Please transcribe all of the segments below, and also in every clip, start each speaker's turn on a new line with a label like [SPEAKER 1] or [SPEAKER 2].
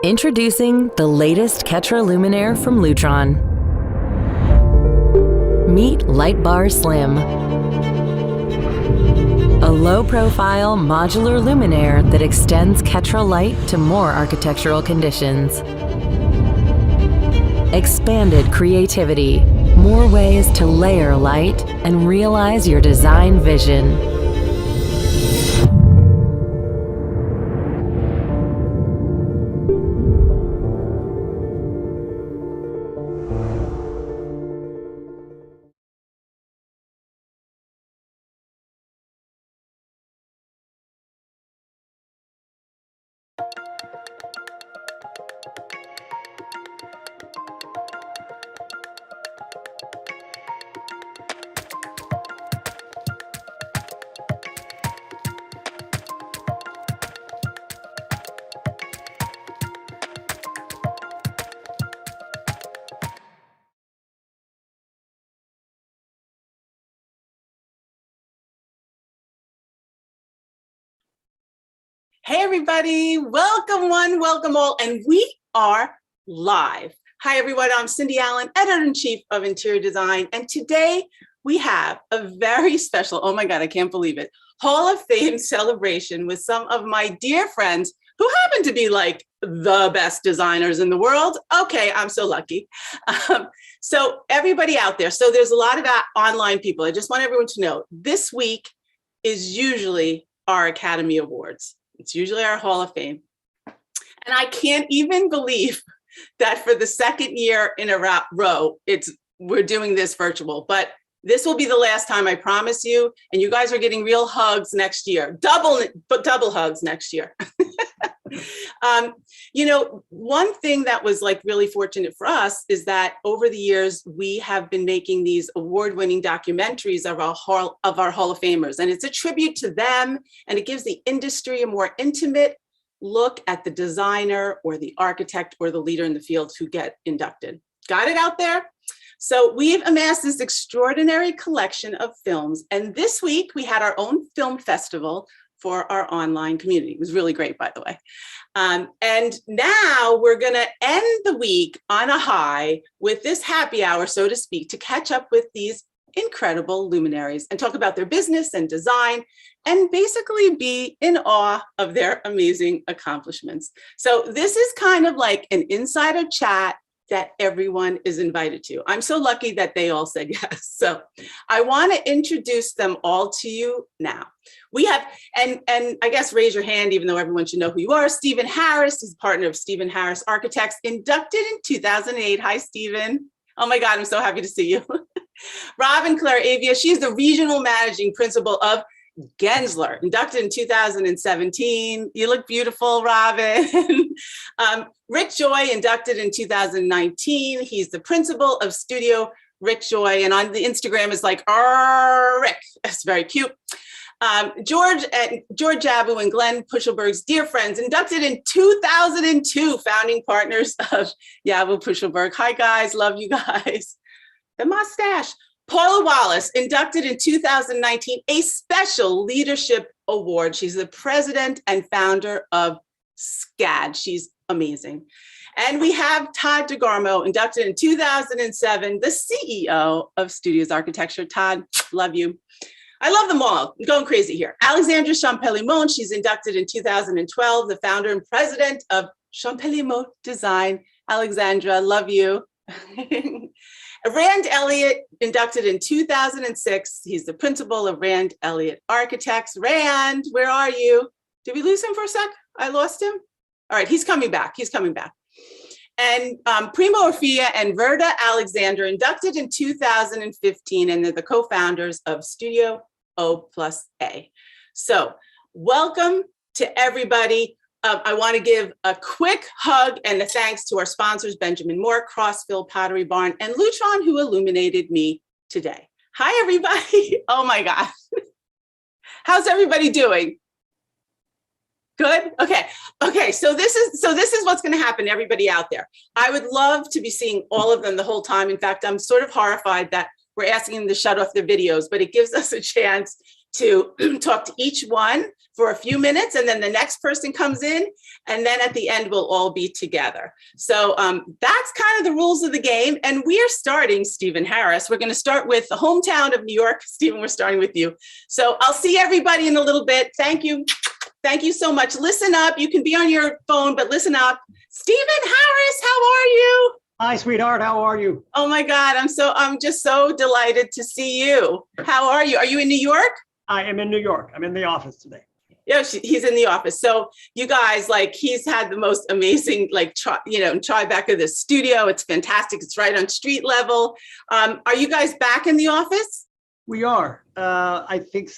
[SPEAKER 1] Introducing the latest Ketra luminaire from Lutron. Meet Light Bar Slim, a low-profile modular luminaire that extends Ketra light to more architectural conditions. Expanded creativity, more ways to layer light and realize your design vision.
[SPEAKER 2] Hey everybody, welcome one, welcome all, and we are live. Hi everyone, I'm Cindy Allen, Editor-in-Chief of Interior Design, and today we have a very special, oh my God, I can't believe it, Hall of Fame celebration with some of my dear friends who happen to be like the best designers in the world. Okay, I'm so lucky. So everybody out there, so there's a lot of online people. I just want everyone to know, this week is usually our Academy Awards. It's usually our Hall of Fame. And I can't even believe that for the second year in a row, we're doing this virtual, but this will be the last time, I promise you. And you guys are getting real hugs next year, double hugs next year. You know, one thing that was like really fortunate for us is that over the years, we have been making these award-winning documentaries of our Hall of Famers. And it's a tribute to them. And it gives the industry a more intimate look at the designer or the architect or the leader in the field who get inducted. Got it out there? So we've amassed this extraordinary collection of films. And this week we had our own film festival for our online community. It was really great, by the way. And now we're gonna end the week on a high with this happy hour, so to speak, to catch up with these incredible luminaries and talk about their business and design and basically be in awe of their amazing accomplishments. So this is kind of like an insider chat that everyone is invited to. I'm so lucky that they all said yes. So I want to introduce them all to you now. We have, and I guess raise your hand, even though everyone should know who you are. Stephen Harris is partner of Stephen Harris Architects, inducted in 2008. Hi, Stephen. Oh my God, I'm so happy to see you. Robin Klehr Avia, she's the regional managing principal of Gensler, inducted in 2017. You look beautiful, Robin. Rick Joy, inducted in 2019. He's the principal of Studio Rick Joy, and on the Instagram is like, Rick. That's very cute. George Yabu and Glenn Pushelberg's dear friends, inducted in 2002, founding partners of Yabu Pushelberg. Hi guys, love you guys. The mustache. Paula Wallace, inducted in 2019, a special leadership award. She's the president and founder of SCAD. She's amazing. And we have Todd DeGarmo, inducted in 2007, the CEO of Studios Architecture. Todd, love you. I love them all. I'm going crazy here. Alexandra Champalimaud, she's inducted in 2012, the founder and president of Champalimaud Design. Alexandra, love you. Rand Elliott, inducted in 2006. He's the principal of Rand Elliott Architects. Rand, where are you? Did we lose him for a sec? I lost him. All right, he's coming back. He's coming back. And Primo and Verda, Alexandra, inducted in 2015, and they're the co-founders of Studio O+A. So welcome to everybody. I want to give a quick hug and a thanks to our sponsors, Benjamin Moore, Crossville, Pottery Barn, and Lutron, who illuminated me today. Hi, everybody. Oh my God. How's everybody doing? Good? Okay, so this is what's going to happen to everybody out there. I would love to be seeing all of them the whole time. In fact, I'm sort of horrified that we're asking them to shut off their videos, but it gives us a chance to talk to each one for a few minutes, and then the next person comes in, and then at the end, we'll all be together. So that's kind of the rules of the game. And we are starting, Stephen Harris. We're going to start with the hometown of New York. Stephen, we're starting with you. So I'll see everybody in a little bit. Thank you. Thank you so much. Listen up. You can be on your phone, but listen up. Stephen Harris, how are you?
[SPEAKER 3] Hi, sweetheart. How are you?
[SPEAKER 2] Oh my God, I'm just so delighted to see you. How are you? Are you in New York?
[SPEAKER 3] I am in New York. I'm in the office today.
[SPEAKER 2] Yeah, he's in the office. So you guys, like, he's had the most amazing, like, Tribeca, the studio. It's fantastic. It's right on street level. Are you guys back in the office?
[SPEAKER 3] We are. I think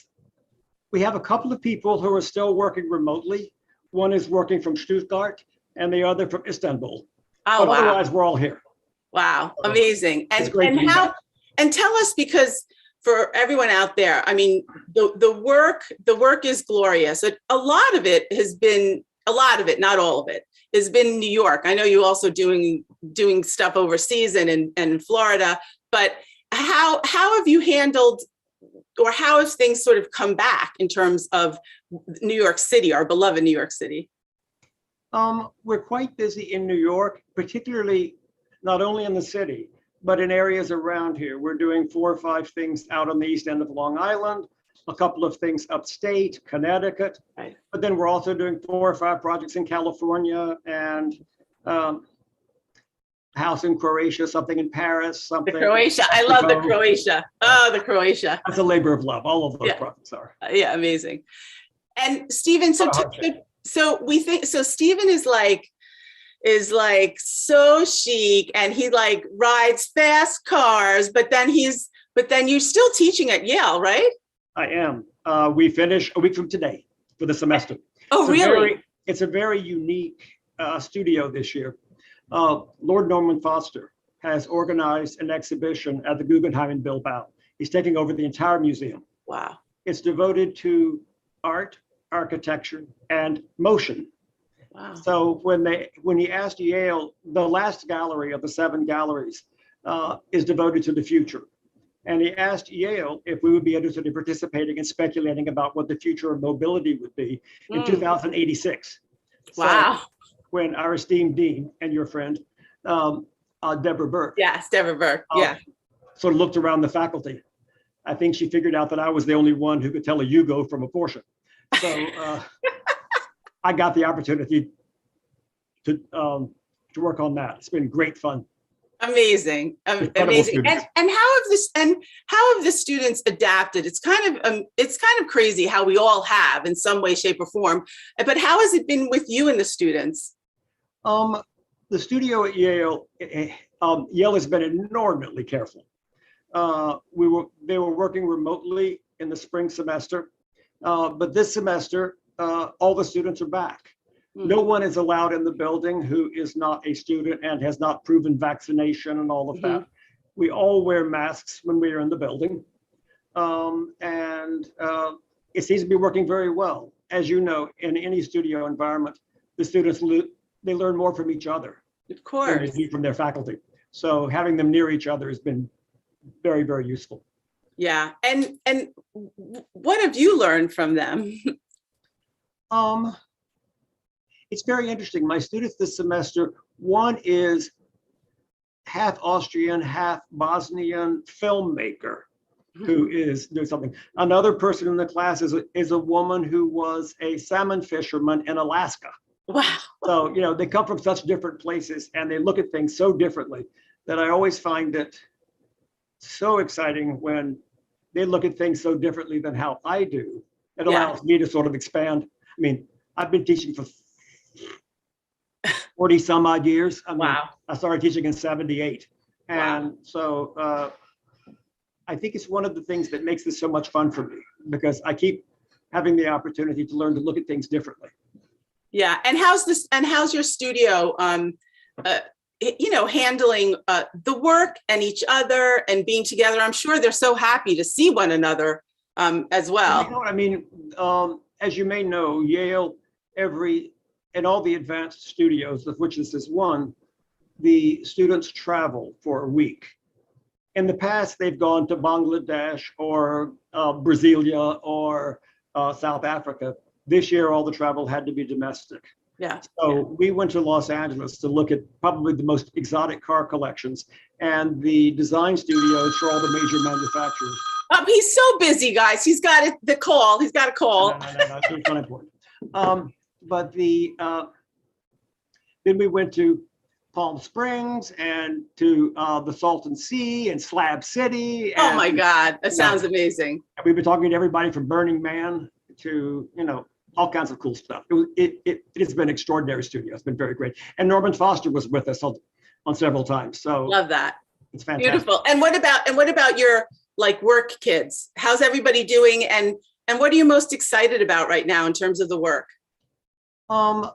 [SPEAKER 3] we have a couple of people who are still working remotely. One is working from Stuttgart and the other from Istanbul.
[SPEAKER 2] Oh,
[SPEAKER 3] but
[SPEAKER 2] wow.
[SPEAKER 3] Otherwise, we're all here.
[SPEAKER 2] Wow, amazing. And tell us, because for everyone out there, I mean, the work is glorious. A lot of it, not all of it, has been New York. I know you also doing stuff overseas and in Florida, but how have you handled, or how have things sort of come back in terms of New York City, our beloved New York City?
[SPEAKER 3] We're quite busy in New York, particularly not only in the city, but in areas around here. We're doing 4 or 5 things out on the east end of Long Island, a couple of things upstate, Connecticut,
[SPEAKER 2] right.
[SPEAKER 3] But then we're also doing 4 or 5 projects in California and house in Croatia, something in Paris, something.
[SPEAKER 2] The Croatia, I love the Croatia. Oh, the Croatia.
[SPEAKER 3] That's a labor of love. All of those projects are.
[SPEAKER 2] Yeah, amazing. And Stephen, so Stephen is like so chic, and he like rides fast cars, but then you're still teaching at Yale, right? I
[SPEAKER 3] am. We finish a week from today for the semester.
[SPEAKER 2] Oh, really?
[SPEAKER 3] It's a very unique studio this year. Lord Norman Foster has organized an exhibition at the Guggenheim in Bilbao. He's taking over the entire museum.
[SPEAKER 2] Wow.
[SPEAKER 3] It's devoted to art, architecture, and motion.
[SPEAKER 2] Wow.
[SPEAKER 3] So when he asked Yale, the last gallery of the 7 galleries is devoted to the future. And he asked Yale if we would be interested in participating and speculating about what the future of mobility would be in 2086.
[SPEAKER 2] Wow.
[SPEAKER 3] So when our esteemed dean and your friend, Deborah Burke.
[SPEAKER 2] Yes, Deborah Burke, yeah.
[SPEAKER 3] Sort of looked around the faculty. I think she figured out that I was the only one who could tell a Yugo from a Porsche. So I got the opportunity to work on that. It's been great fun.
[SPEAKER 2] Amazing, amazing. And how have the students adapted? It's kind of crazy how we all have in some way, shape, or form. But how has it been with you and the students?
[SPEAKER 3] The studio at Yale, Yale has been inordinately careful. They were working remotely in the spring semester, but this semester, all the students are back. No one is allowed in the building who is not a student and has not proven vaccination and all of that. We all wear masks when we are in the building. And it seems to be working very well. As you know, in any studio environment, the students, they learn more from each other.
[SPEAKER 2] Of course.
[SPEAKER 3] Than they do from their faculty. So having them near each other has been very, very useful.
[SPEAKER 2] Yeah. And what have you learned from them?
[SPEAKER 3] It's very interesting. My students this semester, one is half Austrian, half Bosnian filmmaker who is doing something. Another person in the class is a woman who was a salmon fisherman in Alaska.
[SPEAKER 2] Wow.
[SPEAKER 3] So, you know, they come from such different places and they look at things so differently that I always find it so exciting when they look at things so differently than how I do. It allows me to sort of expand. I mean, I've been teaching for 40 some odd years. I mean,
[SPEAKER 2] wow.
[SPEAKER 3] I started teaching in 78. And so I think it's one of the things that makes this so much fun for me because I keep having the opportunity to learn to look at things differently.
[SPEAKER 2] Yeah. And how's your studio, handling the work and each other and being together? I'm sure they're so happy to see one another as well.
[SPEAKER 3] You know what I mean? As you may know, Yale, in all the advanced studios, of which this is one, the students travel for a week. In the past, they've gone to Bangladesh or Brasilia or South Africa. This year, all the travel had to be domestic.
[SPEAKER 2] Yeah.
[SPEAKER 3] So we went to Los Angeles to look at probably the most exotic car collections and the design studios for all the major manufacturers.
[SPEAKER 2] He's so busy, guys. He's got it. The call. He's got a call.
[SPEAKER 3] No, it's not important. But then we went to Palm Springs and to the Salton Sea and Slab City.
[SPEAKER 2] Oh my God, that sounds amazing.
[SPEAKER 3] And we've been talking to everybody from Burning Man to, all kinds of cool stuff. It has been extraordinary studio. It's been very great. And Norman Foster was with us on several times. So
[SPEAKER 2] love that.
[SPEAKER 3] It's fantastic.
[SPEAKER 2] Beautiful. And what about your work kids? How's everybody doing? And what are you most excited about right now in terms of the work?
[SPEAKER 3] I'm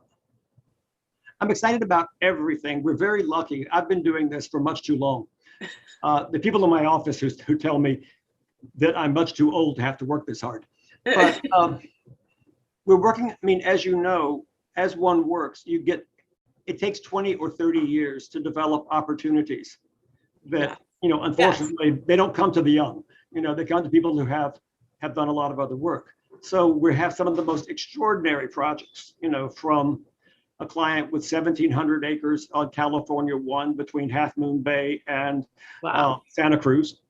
[SPEAKER 3] excited about everything. We're very lucky. I've been doing this for much too long. The people in my office who tell me that I'm much too old to have to work this hard. But we're working, as you know, as one works, it takes 20 or 30 years to develop opportunities that, unfortunately, they don't come to the young. They come to people who have done a lot of other work. So we have some of the most extraordinary projects, from a client with 1,700 acres on California One between Half Moon Bay and Santa Cruz,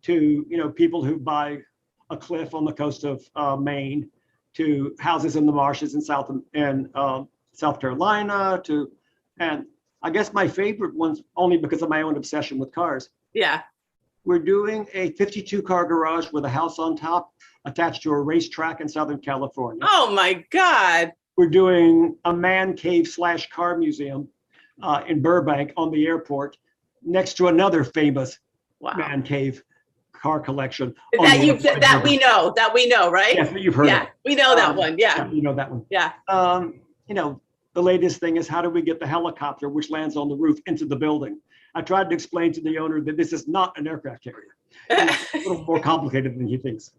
[SPEAKER 3] to people who buy a cliff on the coast of Maine, to houses in the marshes in South Carolina, and I guess my favorite ones, only because of my own obsession with cars.
[SPEAKER 2] Yeah.
[SPEAKER 3] We're doing a 52-car garage with a house on top attached to a racetrack in Southern California.
[SPEAKER 2] Oh my God.
[SPEAKER 3] We're doing a man cave / car museum in Burbank on the airport, next to another famous man cave car collection.
[SPEAKER 2] That we know, right?
[SPEAKER 3] Yes, you've heard of it.
[SPEAKER 2] We know that one. Yeah.
[SPEAKER 3] You know that one.
[SPEAKER 2] Yeah.
[SPEAKER 3] The latest thing is, how do we get the helicopter, which lands on the roof, into the building? I tried to explain to the owner that this is not an aircraft carrier. It's a little more complicated than he thinks.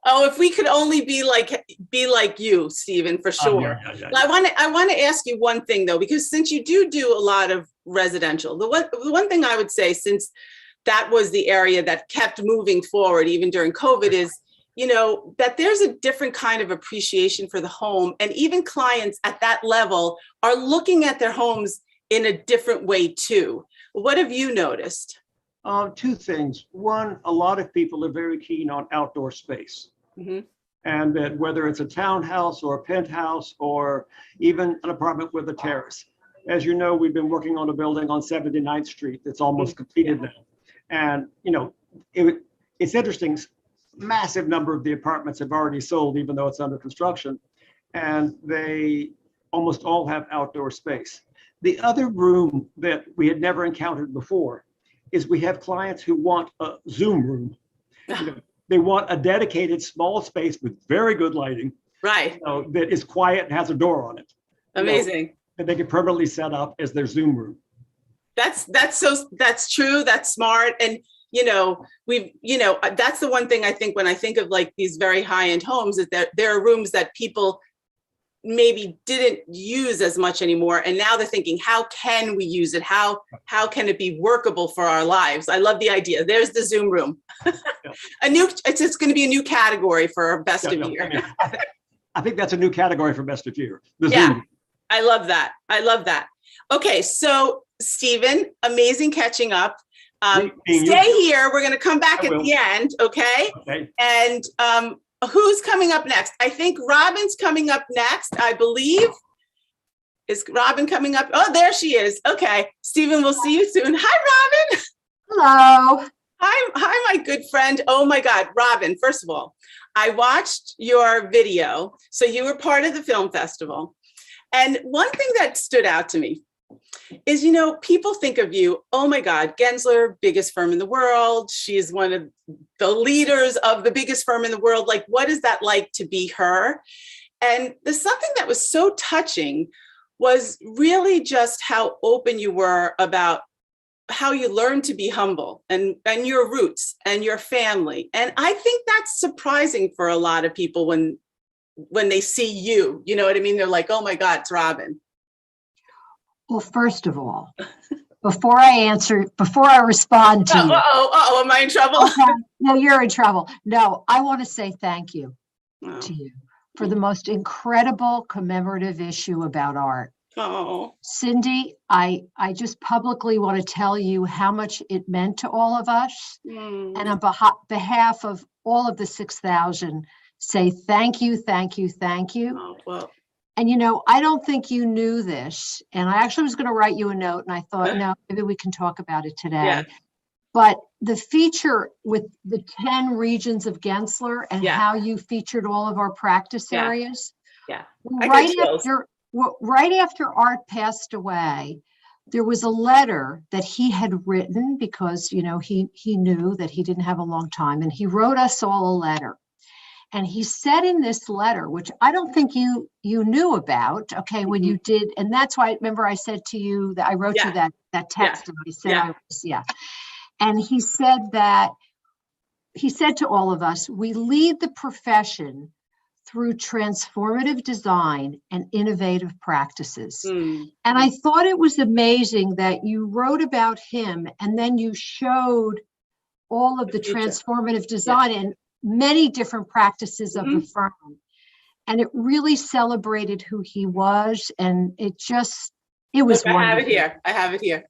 [SPEAKER 2] Oh, if we could only be like you, Stephen, for sure.
[SPEAKER 3] Yeah.
[SPEAKER 2] I want to ask you one thing though, because since you do a lot of residential, the one thing I would say, since that was the area that kept moving forward even during COVID, is that there's a different kind of appreciation for the home, and even clients at that level are looking at their homes in a different way too. What have you noticed?
[SPEAKER 3] Two things. One, a lot of people are very keen on outdoor space. Mm-hmm. And that whether it's a townhouse or a penthouse or even an apartment with a terrace. As you know, we've been working on a building on 79th Street that's almost completed now. And, it's interesting, massive number of the apartments have already sold, even though it's under construction. And they almost all have outdoor space. The other room that we had never encountered before is we have clients who want a Zoom room. They want a dedicated small space with very good lighting.
[SPEAKER 2] Right.
[SPEAKER 3] That is quiet and has a door on it.
[SPEAKER 2] Amazing.
[SPEAKER 3] That they can permanently set up as their Zoom room.
[SPEAKER 2] That's true. That's smart. And, that's the one thing I think when I think of these very high-end homes, is that there are rooms that people maybe didn't use as much anymore. And now they're thinking, how can we use it? How can it be workable for our lives? I love the idea. There's the Zoom room. It's going to be a new category for best of year.
[SPEAKER 3] I think that's a new category for best of year. The Zoom room.
[SPEAKER 2] I love that. Okay. So Stephen, amazing catching up. Stay here. We're going to come back at the end. Okay. And, who's coming up next? I think Robin's coming up next, I believe. Is Robin coming up? Oh, there she is. Okay. Stephen, we'll see you soon. Hi, Robin.
[SPEAKER 4] Hello.
[SPEAKER 2] Hi, my good friend. Oh my God, Robin, first of all, I watched your video. So you were part of the film festival. And one thing that stood out to me is, people think of you, oh my God, Gensler, biggest firm in the world. She's one of the leaders of the biggest firm in the world. What is that like to be her? And there's something that was so touching was really just how open you were about how you learned to be humble and your roots and your family. And I think that's surprising for a lot of people when they see you, you know what I mean? They're like, oh my God, it's Robin.
[SPEAKER 4] Well, first of all, before I respond to you.
[SPEAKER 2] Am I in trouble?
[SPEAKER 4] Okay. No, you're in trouble. No, I want to say thank you to you. for the most incredible commemorative issue about art.
[SPEAKER 2] Oh,
[SPEAKER 4] Cindy, I just publicly want to tell you how much it meant to all of us. And on behalf of all of the 6,000, say thank you, thank you, thank you.
[SPEAKER 2] oh, well,
[SPEAKER 4] And I don't think you knew this. And I actually was going to write you a note, and I thought, no, maybe we can talk about it today.
[SPEAKER 2] yeah,
[SPEAKER 4] But the feature with the 10 regions of Gensler and
[SPEAKER 2] Yeah.
[SPEAKER 4] how you featured all of our practice
[SPEAKER 2] Yeah.
[SPEAKER 4] areas.
[SPEAKER 2] yeah. I get
[SPEAKER 4] Right after Art passed away, there was a letter that he had written because, he knew that he didn't have a long time, and he wrote us all a letter. And he said in this letter, which I don't think you knew about, okay, when you did, and that's why, remember I said to you that I wrote you that text, and I said, and he said to all of us, we lead the profession through transformative design and innovative practices. And I thought it was amazing that you wrote about him and then you showed all of the transformative design and many different practices of the firm. And it really celebrated who he was. And it was
[SPEAKER 2] Look,
[SPEAKER 4] wonderful.
[SPEAKER 2] I have it here.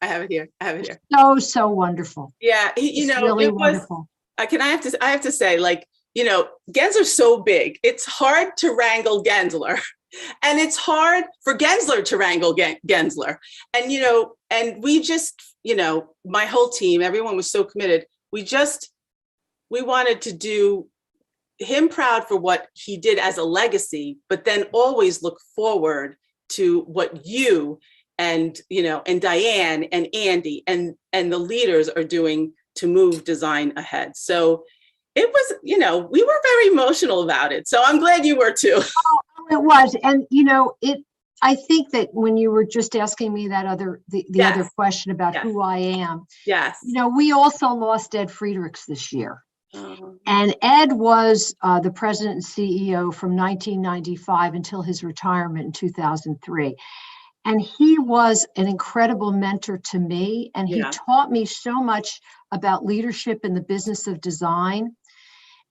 [SPEAKER 4] So wonderful.
[SPEAKER 2] Yeah,
[SPEAKER 4] Really
[SPEAKER 2] it was
[SPEAKER 4] wonderful.
[SPEAKER 2] I have to say, like, Gensler's so big. It's hard to wrangle Gensler, and it's hard for Gensler to wrangle Gensler. And, and we just, my whole team, everyone was so committed. We wanted to do him proud for what he did as a legacy, but then always look forward to what you and, and Diane and Andy and the leaders are doing to move design ahead. So it was, we were very emotional about it. So I'm glad you were too.
[SPEAKER 4] Oh, it was. And, I think that when you were just asking me that other question about who I am, we also lost Ed Friedrichs this year. And Ed was the president and CEO from 1995 until his retirement in 2003. And he was an incredible mentor to me. And he taught me so much about leadership in the business of design.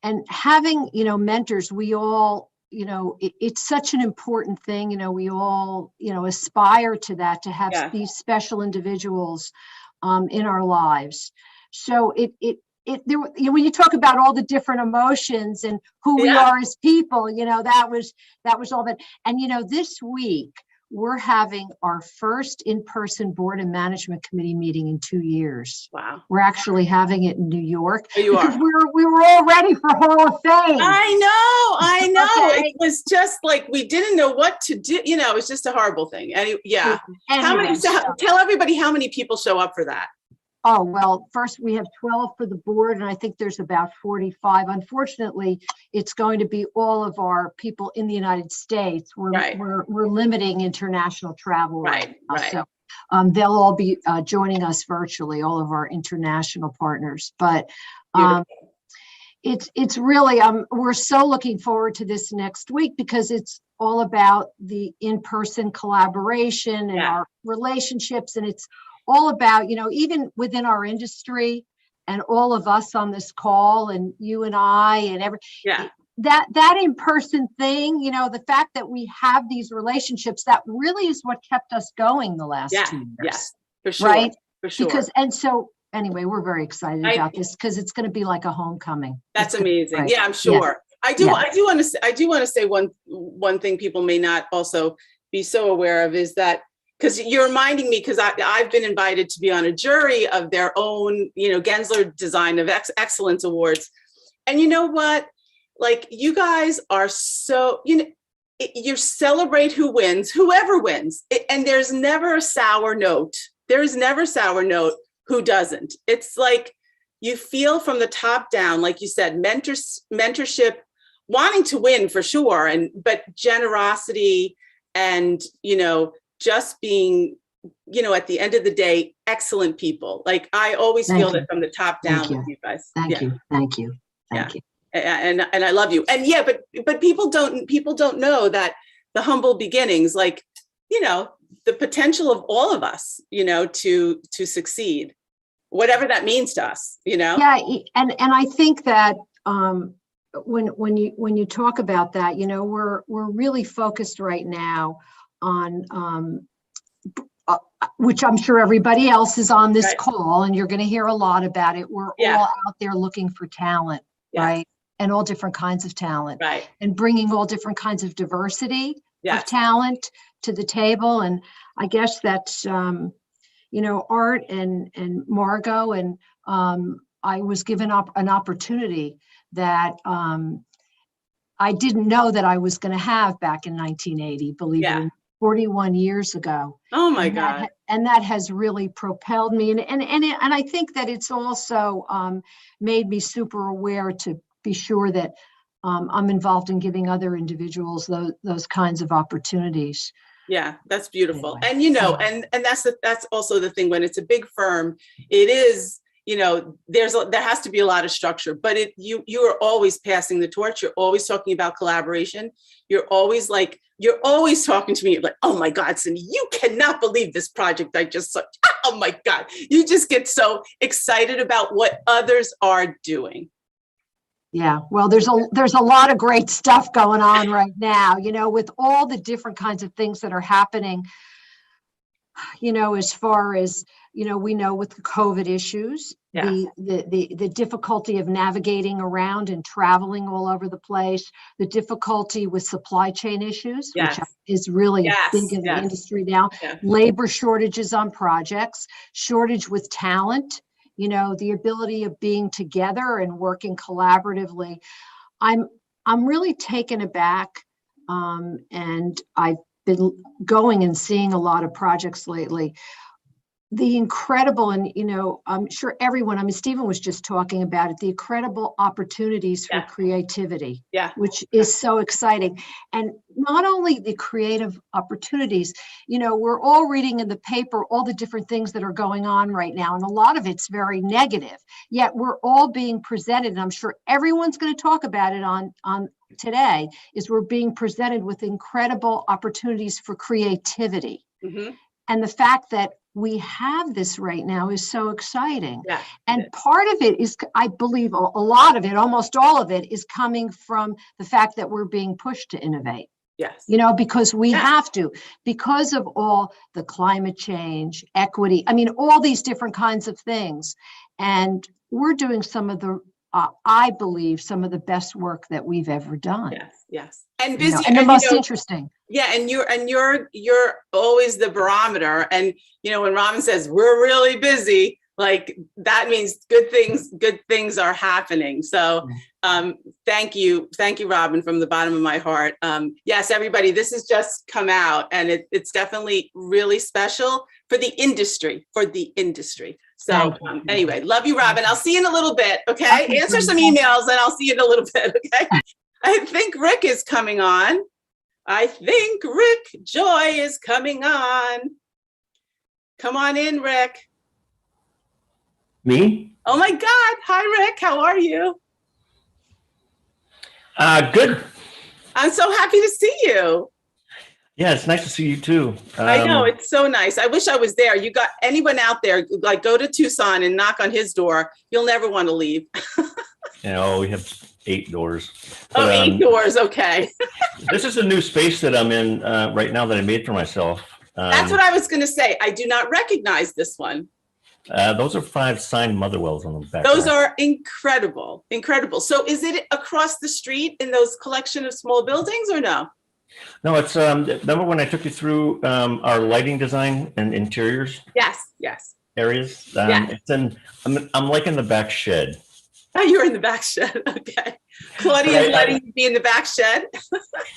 [SPEAKER 4] And having, mentors, we all, it's such an important thing. We all, aspire to that, to have these special individuals in our lives. So when you talk about all the different emotions and who we are as people, that was all that. And, this week, we're having our first in-person board and management committee meeting in 2 years.
[SPEAKER 2] Wow.
[SPEAKER 4] We're actually having it in New York.
[SPEAKER 2] Oh, you are.
[SPEAKER 4] We were all ready for Hall of Fame.
[SPEAKER 2] I know.
[SPEAKER 4] Okay.
[SPEAKER 2] It was just like, we didn't know what to do. It was just a horrible thing. Tell everybody how many people show up for that.
[SPEAKER 4] Oh, well, first we have 12 for the board, and I think there's about 45. Unfortunately, it's going to be all of our people in the United States. We're limiting international travel right now. So they'll all be joining us virtually, all of our international partners. But it's really, we're so looking forward to this next week because it's all about the in-person collaboration and our relationships, and it's all about, even within our industry and all of us on this call and you and I and that in-person thing, the fact that we have these relationships, that really is what kept us going the last 2 years.
[SPEAKER 2] Yes, for sure.
[SPEAKER 4] Right?
[SPEAKER 2] For sure.
[SPEAKER 4] Anyway, we're very excited about this because it's going to be like a homecoming.
[SPEAKER 2] That's amazing. Yeah, I'm sure. I do want to say one thing people may not also be so aware of is that, because you're reminding me, because I've been invited to be on a jury of their own, Gensler Design of Excellence Awards. And you know what? Like, you guys are so, you celebrate who wins, whoever wins. And there's never a sour note. There is never a sour note who doesn't. It's like you feel from the top down, like you said, mentorship, wanting to win for sure, but generosity and, just being, at the end of the day, excellent people. Like, I always feel that from the top down with you guys.
[SPEAKER 4] Thank you. Thank you.
[SPEAKER 2] And I love you. And but people don't know that the humble beginnings, like, the potential of all of us, to succeed, whatever that means to us,
[SPEAKER 4] Yeah. And I think that, when you talk about that, you know, we're really focused right now on which I'm sure everybody else is on this call, and you're going to hear a lot about it. We're all out there looking for talent, right? And all different kinds of talent, and bringing all different kinds of diversity of talent to the table. And I guess that's, you know, Art and Margot, and I was given an opportunity that I didn't know that I was going to have back in 1980, believe it or not, 41 years ago.
[SPEAKER 2] Oh my God.
[SPEAKER 4] And that has really propelled me. And I think that it's also made me super aware to be sure that I'm involved in giving other individuals those kinds of opportunities.
[SPEAKER 2] Yeah, that's beautiful. Anyway, and, you know, and that's also the thing when it's a big firm, it is, you know, there has to be a lot of structure, but you are always passing the torch. You're always talking about collaboration. You're always talking to me like, oh my God, Cindy, you cannot believe this project I just saw. Oh my God. You just get so excited about what others are doing.
[SPEAKER 4] Yeah, well, there's a lot of great stuff going on right now, you know, with all the different kinds of things that are happening, you know, as far as, you know, we know with the COVID issues, the difficulty of navigating around and traveling all over the place, the difficulty with supply chain issues, which is really big in the industry now, labor shortages on projects, shortage with talent, you know, the ability of being together and working collaboratively. I'm really taken aback, and I've been going and seeing a lot of projects lately. The incredible, and, you know, I'm sure everyone, I mean, Stephen was just talking about it, the incredible opportunities for creativity, which is so exciting. And not only the creative opportunities, you know, we're all reading in the paper all the different things that are going on right now, and a lot of it's very negative, yet we're all being presented, and I'm sure everyone's going to talk about it on today, is we're being presented with incredible opportunities for creativity. Mm-hmm. And the fact that we have this right now is so exciting. Yeah, and part of it is, I believe, a lot of it, almost all of it, is coming from the fact that we're being pushed to innovate.
[SPEAKER 2] Yes.
[SPEAKER 4] You know, because we have to, because of all the climate change, equity, I mean, all these different kinds of things. And we're doing some of the, I believe, some of the best work that we've ever done.
[SPEAKER 2] Yes, yes. And busy,
[SPEAKER 4] you know, and the most interesting.
[SPEAKER 2] Yeah, and you're always the barometer. And, you know, when Robin says we're really busy, like that means good things are happening. So thank you, Robin, from the bottom of my heart. Yes, everybody, this has just come out, and it's definitely really special for the industry, So anyway, love you, Robin. I'll see you in a little bit, okay? Answer some emails and I'll see you in a little bit, okay? I think Rick is coming on. I think Rick Joy is coming on. Come on in, Rick.
[SPEAKER 5] Me?
[SPEAKER 2] Oh my God. Hi, Rick. How are you?
[SPEAKER 5] Good.
[SPEAKER 2] I'm so happy to see you.
[SPEAKER 5] Yeah, it's nice to see you too.
[SPEAKER 2] I know, it's so nice. I wish I was there. You got anyone out there, like go to Tucson and knock on his door. You'll never want to leave.
[SPEAKER 5] We have 8 doors. But,
[SPEAKER 2] 8 doors. Okay.
[SPEAKER 5] This is a new space that I'm in right now that I made for myself.
[SPEAKER 2] That's what I was going to say. I do not recognize this one.
[SPEAKER 5] Those are 5 signed Motherwells on the back.
[SPEAKER 2] Those are incredible. Incredible. So is it across the street in those collection of small buildings or no?
[SPEAKER 5] No, it's remember when I took you through our lighting design and interiors?
[SPEAKER 2] Yes.
[SPEAKER 5] Areas. It's in. I'm like in the back shed.
[SPEAKER 2] Oh, you're in the back shed. Okay. Claudia is letting you be in the back shed.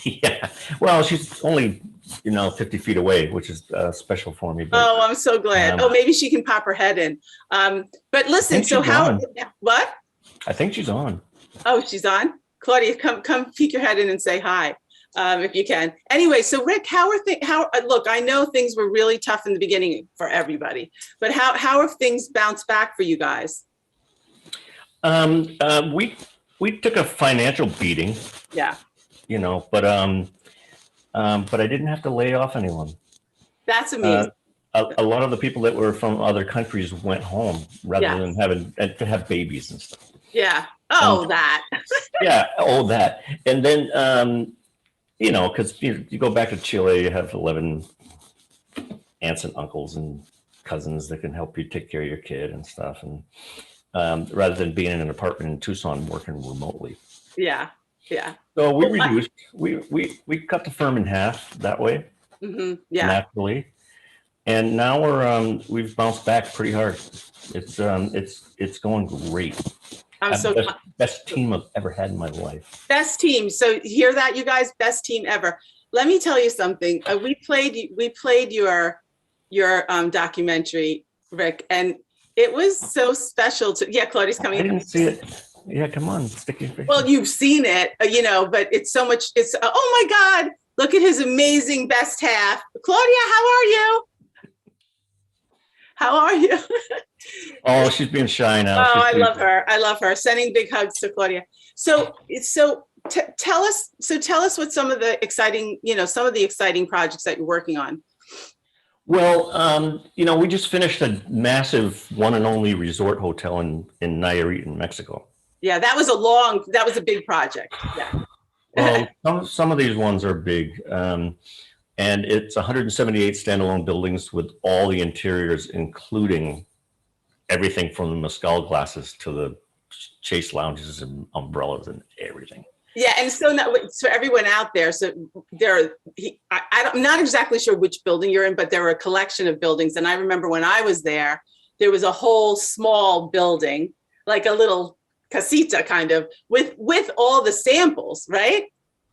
[SPEAKER 5] Yeah. Well, she's only 50 feet away, which is special for me. But,
[SPEAKER 2] oh, I'm so glad. Maybe she can pop her head in. But listen. So how? What?
[SPEAKER 5] I think she's on.
[SPEAKER 2] Oh, she's on. Claudia, come peek your head in and say hi. If you can. Anyway, so Rick, look, I know things were really tough in the beginning for everybody, but how have things bounced back for you guys?
[SPEAKER 5] We took a financial beating.
[SPEAKER 2] Yeah.
[SPEAKER 5] But I didn't have to lay off anyone.
[SPEAKER 2] That's amazing.
[SPEAKER 5] A lot of the people that were from other countries went home rather than having to have babies and stuff.
[SPEAKER 2] Yeah. Oh, that.
[SPEAKER 5] Yeah, all that. And then, you know, because you go back to Chile, you have 11 aunts and uncles and cousins that can help you take care of your kid and stuff. And rather than being in an apartment in Tucson working remotely.
[SPEAKER 2] Yeah, yeah.
[SPEAKER 5] So we reduced, we cut the firm in half that way,
[SPEAKER 2] Yeah.
[SPEAKER 5] naturally. And now we've bounced back pretty hard. It's going great.
[SPEAKER 2] I'm so
[SPEAKER 5] best team I've ever had in my life.
[SPEAKER 2] Best team. So hear that, you guys? Best team ever. Let me tell you something. We played your documentary, Rick, and it was so special to. Yeah, Claudia's coming.
[SPEAKER 5] I didn't see it. Yeah, come on, stick your face.
[SPEAKER 2] Well, you've seen it, you know, but it's so much. It's oh my God! Look at his amazing best half, Claudia. How are you? How are you?
[SPEAKER 5] Oh, she's being shy now.
[SPEAKER 2] Oh, I love her. I love her. Sending big hugs to Claudia. So tell us what some of the exciting, some of the exciting projects that you're working on.
[SPEAKER 5] Well, we just finished a massive one and only resort hotel in Nayarit in Mexico.
[SPEAKER 2] Yeah, that was a big project. Yeah.
[SPEAKER 5] Well, some of these ones are big. And it's 178 standalone buildings with all the interiors, including everything from the mescal glasses to the chase lounges and umbrellas and everything.
[SPEAKER 2] Yeah, and so for everyone out there, so I'm not exactly sure which building you're in, but there were a collection of buildings. And I remember when I was there was a whole small building, like a little casita kind of, with all the samples, right?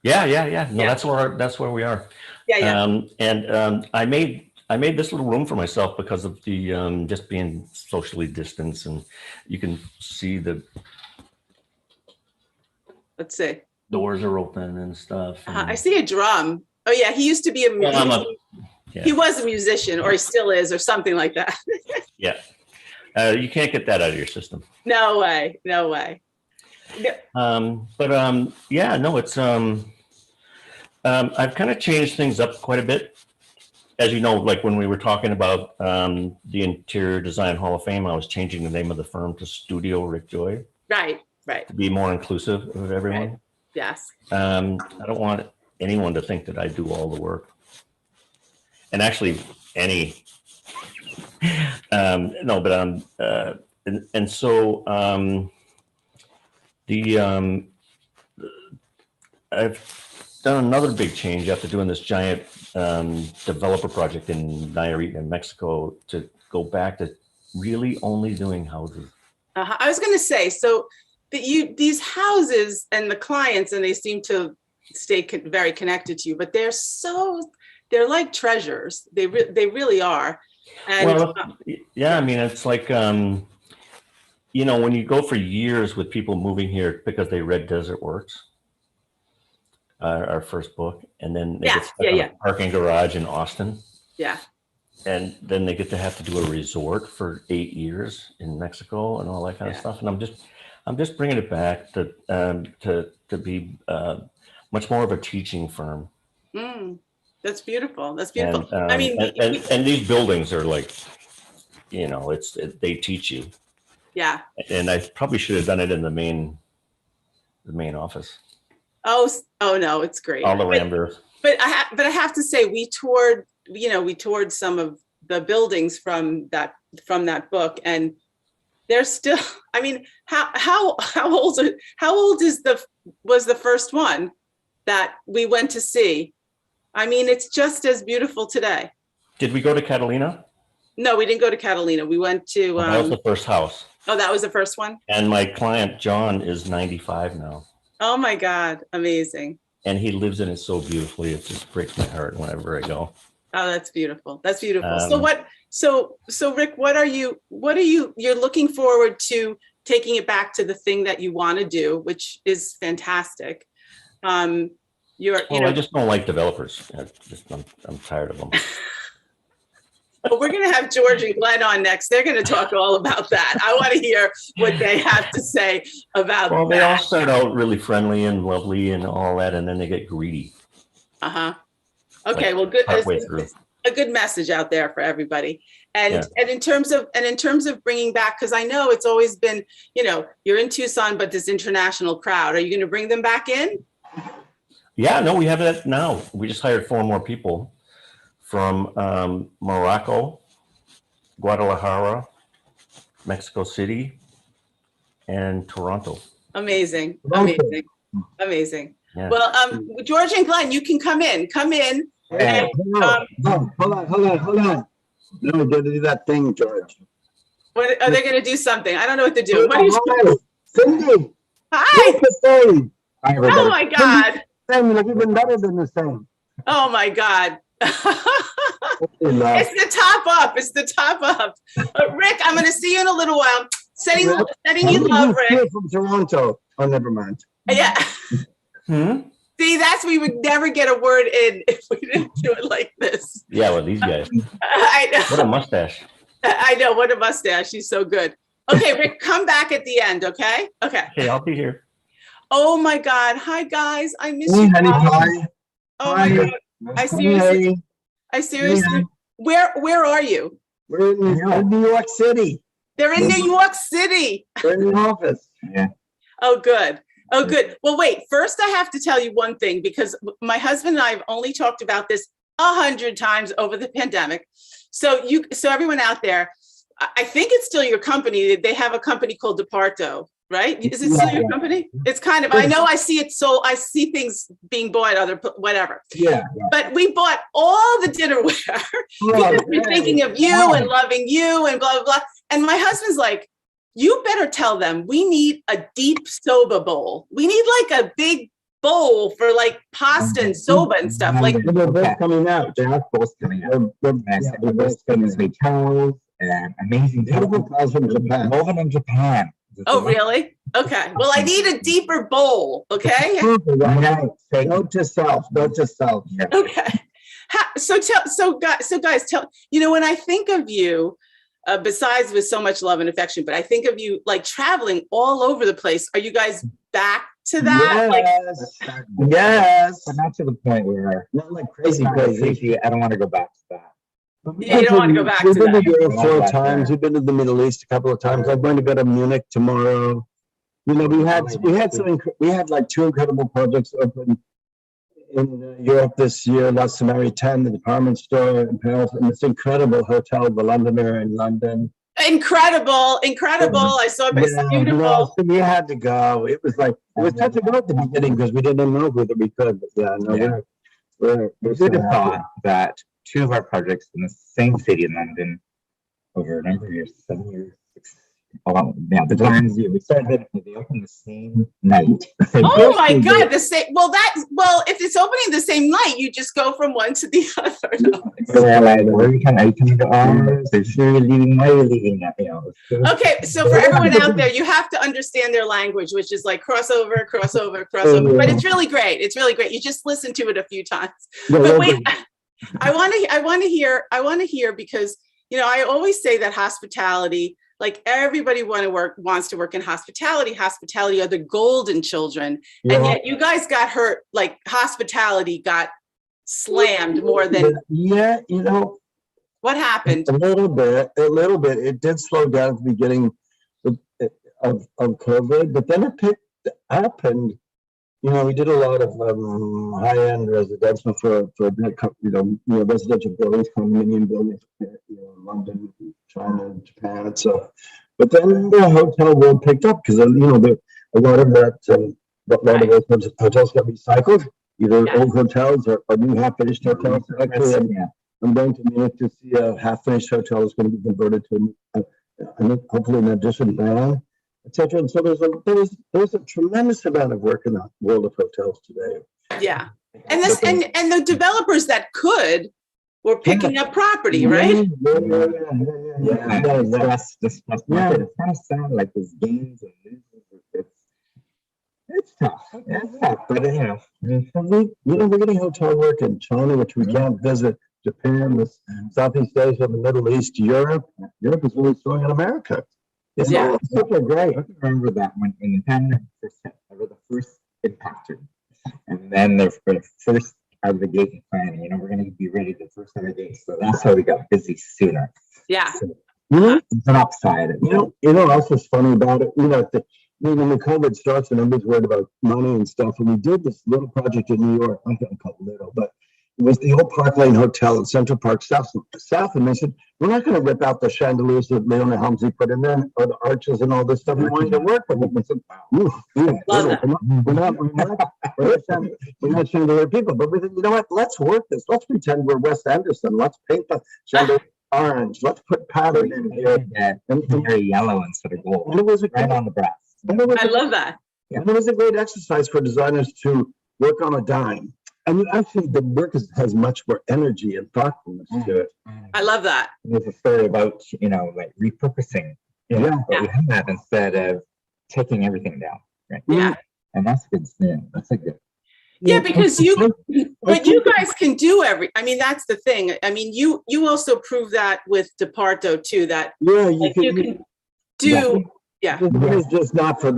[SPEAKER 5] Yeah. No, yeah. That's where we are.
[SPEAKER 2] Yeah.
[SPEAKER 5] I made this little room for myself because of the just being socially distanced, and you can see the.
[SPEAKER 2] Let's see.
[SPEAKER 5] Doors are open and stuff. And
[SPEAKER 2] I see a drum. Oh yeah, he used to be He was a musician, or he still is, or something like that.
[SPEAKER 5] Yeah, you can't get that out of your system.
[SPEAKER 2] No way. No.
[SPEAKER 5] Yeah, no, it's I've kind of changed things up quite a bit. As you know, like when we were talking about the Interior Design Hall of Fame, I was changing the name of the firm to Studio Rick Joy.
[SPEAKER 2] Right.
[SPEAKER 5] To be more inclusive of everyone.
[SPEAKER 2] Right. Yes.
[SPEAKER 5] I don't want anyone to think that I do all the work. And actually, I've done another big change after doing this giant developer project in Nayarit in Mexico to go back to really only doing houses.
[SPEAKER 2] I was going to say, so these houses and the clients, and they seem to stay very connected to you, but they're like treasures. They really are. And
[SPEAKER 5] yeah, I mean, it's like, when you go for years with people moving here because they read Desert Works, our first book, and then they get stuck in a parking garage in Austin.
[SPEAKER 2] Yeah.
[SPEAKER 5] And then they get to have to do a resort for 8 years in Mexico and all that kind of stuff. And I'm just bringing it back to be much more of a teaching firm.
[SPEAKER 2] That's beautiful. That's beautiful.
[SPEAKER 5] And,
[SPEAKER 2] I mean,
[SPEAKER 5] and these buildings are like, they teach you.
[SPEAKER 2] Yeah.
[SPEAKER 5] And I probably should have done it in the main office.
[SPEAKER 2] Oh no, it's great.
[SPEAKER 5] All the Rambers.
[SPEAKER 2] But I have to say, we toured some of the buildings from that book, and they're still. I mean, how old was the first one that we went to see? I mean, it's just as beautiful today.
[SPEAKER 5] Did we go to Catalina?
[SPEAKER 2] No, we didn't go to Catalina. We went to.
[SPEAKER 5] That was the first house.
[SPEAKER 2] Oh, that was the first one?
[SPEAKER 5] And my client, John, is 95 now.
[SPEAKER 2] Oh my God, amazing.
[SPEAKER 5] And he lives in it so beautifully. It just breaks my heart whenever I go.
[SPEAKER 2] Oh, that's beautiful. That's beautiful. So Rick, you're looking forward to taking it back to the thing that you want to do, which is fantastic. I
[SPEAKER 5] just don't like developers. I'm tired of them.
[SPEAKER 2] Well, we're going to have George and Glenn on next. They're going to talk all about that. I want to hear what they have to say about that.
[SPEAKER 5] Well, they all start out really friendly and lovely and all that, and then they get greedy.
[SPEAKER 2] Okay, well, good. A good message out there for everybody. And in terms of bringing back, because I know it's always been, you're in Tucson, but this international crowd, are you going to bring them back in?
[SPEAKER 5] Yeah, no, we have that now. We just hired 4 more people from Morocco, Guadalajara, Mexico City, and Toronto.
[SPEAKER 2] Amazing.
[SPEAKER 5] Yeah.
[SPEAKER 2] Well, George and Glenn, you can come in.
[SPEAKER 6] Hey, hold on. No, we got to do that thing, George.
[SPEAKER 2] What are they going to do? Something? I don't know what to do. What are you
[SPEAKER 6] Hi, Cindy.
[SPEAKER 2] Hi.
[SPEAKER 6] Hi, everybody.
[SPEAKER 2] Oh my God.
[SPEAKER 6] Same, like even better than the same.
[SPEAKER 2] Oh my God. It's the top up. Rick, I'm going to see you in a little while. Sending you love, Rick.
[SPEAKER 6] From Toronto. Oh, never mind.
[SPEAKER 2] Yeah. See, we would never get a word in if we didn't do it like this.
[SPEAKER 5] Yeah, well, these guys.
[SPEAKER 2] I know.
[SPEAKER 5] What a mustache.
[SPEAKER 2] I know. What a mustache. He's so good. Okay, Rick, come back at the end, okay? Okay.
[SPEAKER 5] Okay, I'll be here.
[SPEAKER 2] Oh my God. Hi, guys. I miss you.
[SPEAKER 6] Honey pie.
[SPEAKER 2] Oh my God. I seriously. Where are you?
[SPEAKER 6] We're in New York City.
[SPEAKER 2] They're in New York City.
[SPEAKER 6] We're in the office. Yeah.
[SPEAKER 2] Oh, good. Well, wait, first I have to tell you one thing, because my husband and I have only talked about this 100 times over the pandemic. So everyone out there, I think it's still your company. They have a company called Departo, right? Is it still your company? It's kind of, I know I see it. So I see things being bought, whatever.
[SPEAKER 6] Yeah.
[SPEAKER 2] But we bought all the dinnerware because we're thinking of you and loving you and blah, blah, blah. And my husband's like, you better tell them we need a deep soba bowl. We need like a big bowl for like pasta and soba and stuff. Like
[SPEAKER 6] they're both coming out. They are both coming out. They're both coming out. Towels and amazing towels from Japan. Over in Japan.
[SPEAKER 2] Oh, really? Okay. Well, I need a deeper bowl. Okay.
[SPEAKER 6] Note to self.
[SPEAKER 2] Okay. So guys, tell, when I think of you, besides with so much love and affection, but I think of you like traveling all over the place. Are you guys back to that?
[SPEAKER 6] Yes. But not to the point where not like crazy. I don't want to go back to that.
[SPEAKER 2] Yeah, you don't want to go back to that.
[SPEAKER 6] We've been to Europe 4 times. We've been to the Middle East a couple of times. I'm going to go to Munich tomorrow. We had like 2 incredible projects open in Europe this year. La Samari 10, the department store in Paris, and this incredible hotel, the Londoner in London.
[SPEAKER 2] Incredible. I saw it's beautiful.
[SPEAKER 6] So we had to go. It was tough to go at the beginning because we didn't know whether we could. But we're good to thought that 2 of our projects in the same city in London over a number of years, 7 years, 6. The times we started, they opened the same night.
[SPEAKER 2] Oh my God, the same. Well, if it's opening the same night, you just go from one to the other.
[SPEAKER 6] So they're like, are you coming to ours? They're sure you're leaving. Why are you leaving?
[SPEAKER 2] Okay, so for everyone out there, you have to understand their language, which is like crossover. But it's really great. You just listen to it a few times. But wait, I want to hear because I always say that hospitality. Like everybody wants to work in hospitality. Hospitality are the golden children. Yeah. And yet you guys got hurt, like hospitality got slammed more than.
[SPEAKER 6] Yeah,
[SPEAKER 2] What happened?
[SPEAKER 6] A little bit. It did slow down at the beginning of COVID, but then it picked up and, we did a lot of high-end residential for residential buildings, condominium buildings, London, China, Japan. So, but then the hotel world picked up because a lot of those hotels got recycled, either old hotels or new half-finished hotels. Actually, I'm going to Munich to see a half-finished hotel that's going to be converted to hopefully an addition brand, etc. And so there's a tremendous amount of work in the world of hotels today.
[SPEAKER 2] Yeah, and the developers that were picking up property, right?
[SPEAKER 6] Yeah. It's kind of sad, like these games and news. It's tough. But we're getting hotel work in China, which we can't visit. Japan, Southeast Asia, the Middle East, Europe. Europe is really strong in America. It's super great. I remember that when the pandemic first hit, I was the first impacted, and then the first out of the gate planning. We're going to be ready the first out of the gate. So that's how we got busy sooner.
[SPEAKER 2] Yeah.
[SPEAKER 6] So, it's an upside. You know, else was funny about it. When the COVID starts and everybody's worried about money and stuff, and we did this little project in New York. I don't call it little, but it was the old Park Lane Hotel in Central Park South, and they said, we're not going to rip out the chandeliers that Leona Helmsley put in there, or the arches and all this stuff. We want you to work with them. I said, we're not chandelier people, but we said, you know what? Let's work this. Let's pretend we're Wes Anderson. Let's paint the chandelier orange. Let's put pattern in here.
[SPEAKER 7] And very yellow instead of gold. And it was right on the brass.
[SPEAKER 2] I love that.
[SPEAKER 6] And it was a great exercise for designers to work on a dime. And actually, the work has much more energy and thoughtfulness to it.
[SPEAKER 2] I love that.
[SPEAKER 7] There's a story about, like repurposing what we have instead of taking everything down. Right?
[SPEAKER 2] Yeah.
[SPEAKER 7] And that's good. Yeah, that's a good.
[SPEAKER 2] Yeah, because but you guys can do that's the thing. I mean, you also prove that with DeParto too, that you can do. Yeah.
[SPEAKER 6] It's just not for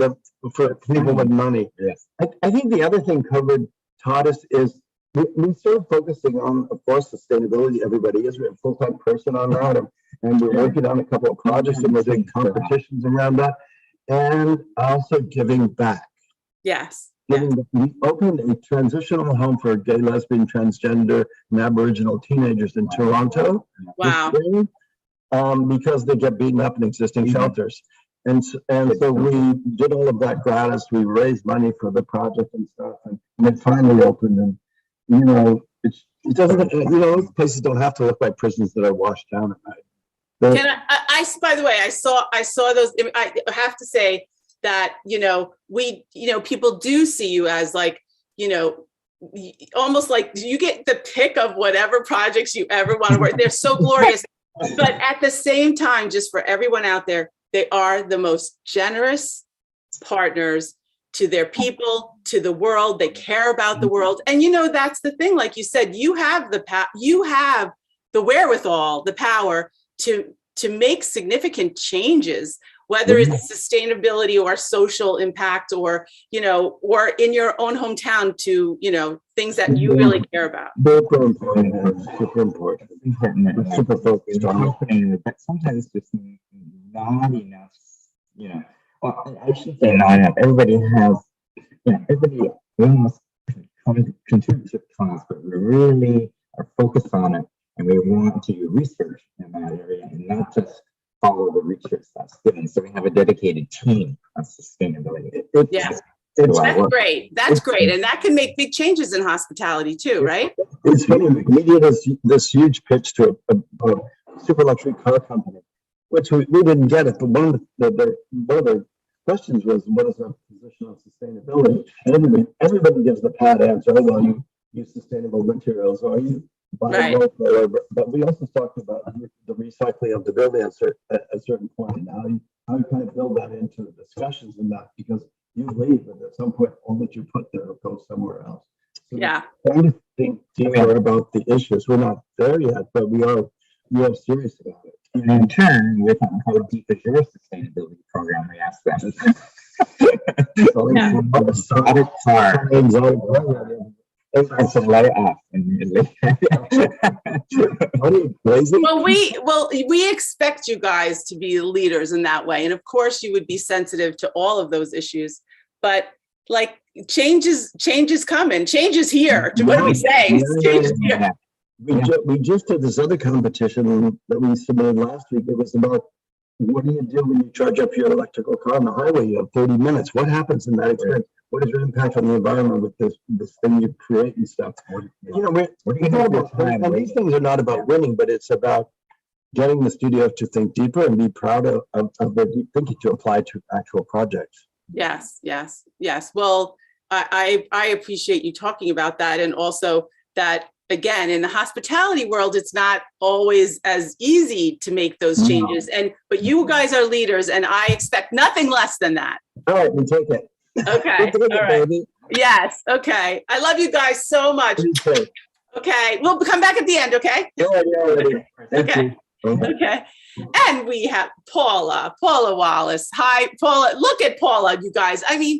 [SPEAKER 6] people with money.
[SPEAKER 7] Yes.
[SPEAKER 6] I think the other thing COVID taught us is we started focusing on, of course, sustainability. Everybody is. We have a full-time person on that, and we're working on a couple of projects, and we're doing competitions around that, and also giving back.
[SPEAKER 2] Yes.
[SPEAKER 6] We opened a transitional home for gay, lesbian, transgender, and Aboriginal teenagers in Toronto.
[SPEAKER 2] Wow.
[SPEAKER 6] Because they get beaten up in existing shelters. And so we did all of that gratis. We raised money for the project and stuff, and it finally opened. And it doesn't. Those places don't have to look like prisons that are washed down at night.
[SPEAKER 2] By the way, I saw those. I have to say that people do see you as almost like you get the pick of whatever projects you ever want to work. They're so glorious, but at the same time, just for everyone out there, they are the most generous partners to their people, to the world. They care about the world. And that's the thing. Like you said, you have the wherewithal, the power to make significant changes, whether it's sustainability or social impact or in your own hometown to, things that you really care about.
[SPEAKER 6] Super important. Super focused on
[SPEAKER 7] it. But sometimes it's just not enough, well, I should say not enough. Everybody has, everybody almost contributes to class, but we really are focused on it, and we want to do research in that area and not just follow the research that's given. So we have a dedicated team on sustainability.
[SPEAKER 2] That's great. That's great. And that can make big changes in hospitality too, right?
[SPEAKER 6] It's funny. We did this huge pitch to a super luxury car company, which we didn't get it. But one of the questions was, what is our position on sustainability? And everybody gives the pat answer. Well, you use sustainable materials, or you buy local. But we also talked about the recycling of the building at a certain point, and how you kind of build that into the discussions and that, because you leave, and at some point, all that you put there will go somewhere else. So trying to think deeper about the issues. We're not there yet, but we are serious about it.
[SPEAKER 7] And in turn, with how deep is your sustainability program? We asked them. It's a let it off.
[SPEAKER 2] Well, we expect you guys to be leaders in that way, and of course, you would be sensitive to all of those issues. But change is coming. Change is here. What do we say? Change is here.
[SPEAKER 6] We just did this other competition that we submitted last week. It was about, what do you do when you charge up your electrical car on the highway? You have 30 minutes. What happens in that experience? What is your impact on the environment with this thing you create and stuff? And these things are not about winning, but it's about getting the studio to think deeper and be proud of their deep thinking to apply to actual projects.
[SPEAKER 2] Yes. Well, I appreciate you talking about that, and also that, again, in the hospitality world, it's not always as easy to make those changes. But you guys are leaders, and I expect nothing less than that.
[SPEAKER 6] All right, we take it.
[SPEAKER 2] Okay.
[SPEAKER 6] All right.
[SPEAKER 2] Baby. Yes. Okay. I love you guys so much. Okay. We'll come back at the end. Okay. Okay. Okay. And we have Paula Wallace. Hi, Paula. Look at Paula, you guys. I mean,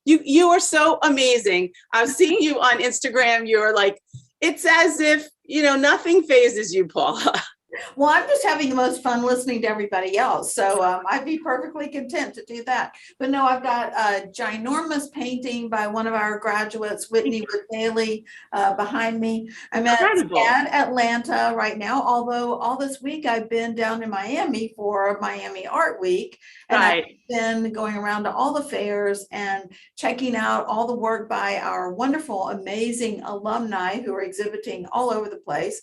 [SPEAKER 2] you are so amazing. I'm seeing you on Instagram. You're like, it's as if, nothing phases you, Paula.
[SPEAKER 8] Well, I'm just having the most fun listening to everybody else. So I'd be perfectly content to do that. But no, I've got a ginormous painting by one of our graduates, Whitney Wood Bailey, behind me. I'm at Atlanta right now, although all this week I've been down in Miami for Miami Art Week. And I've been going around to all the fairs and checking out all the work by our wonderful, amazing alumni who are exhibiting all over the place.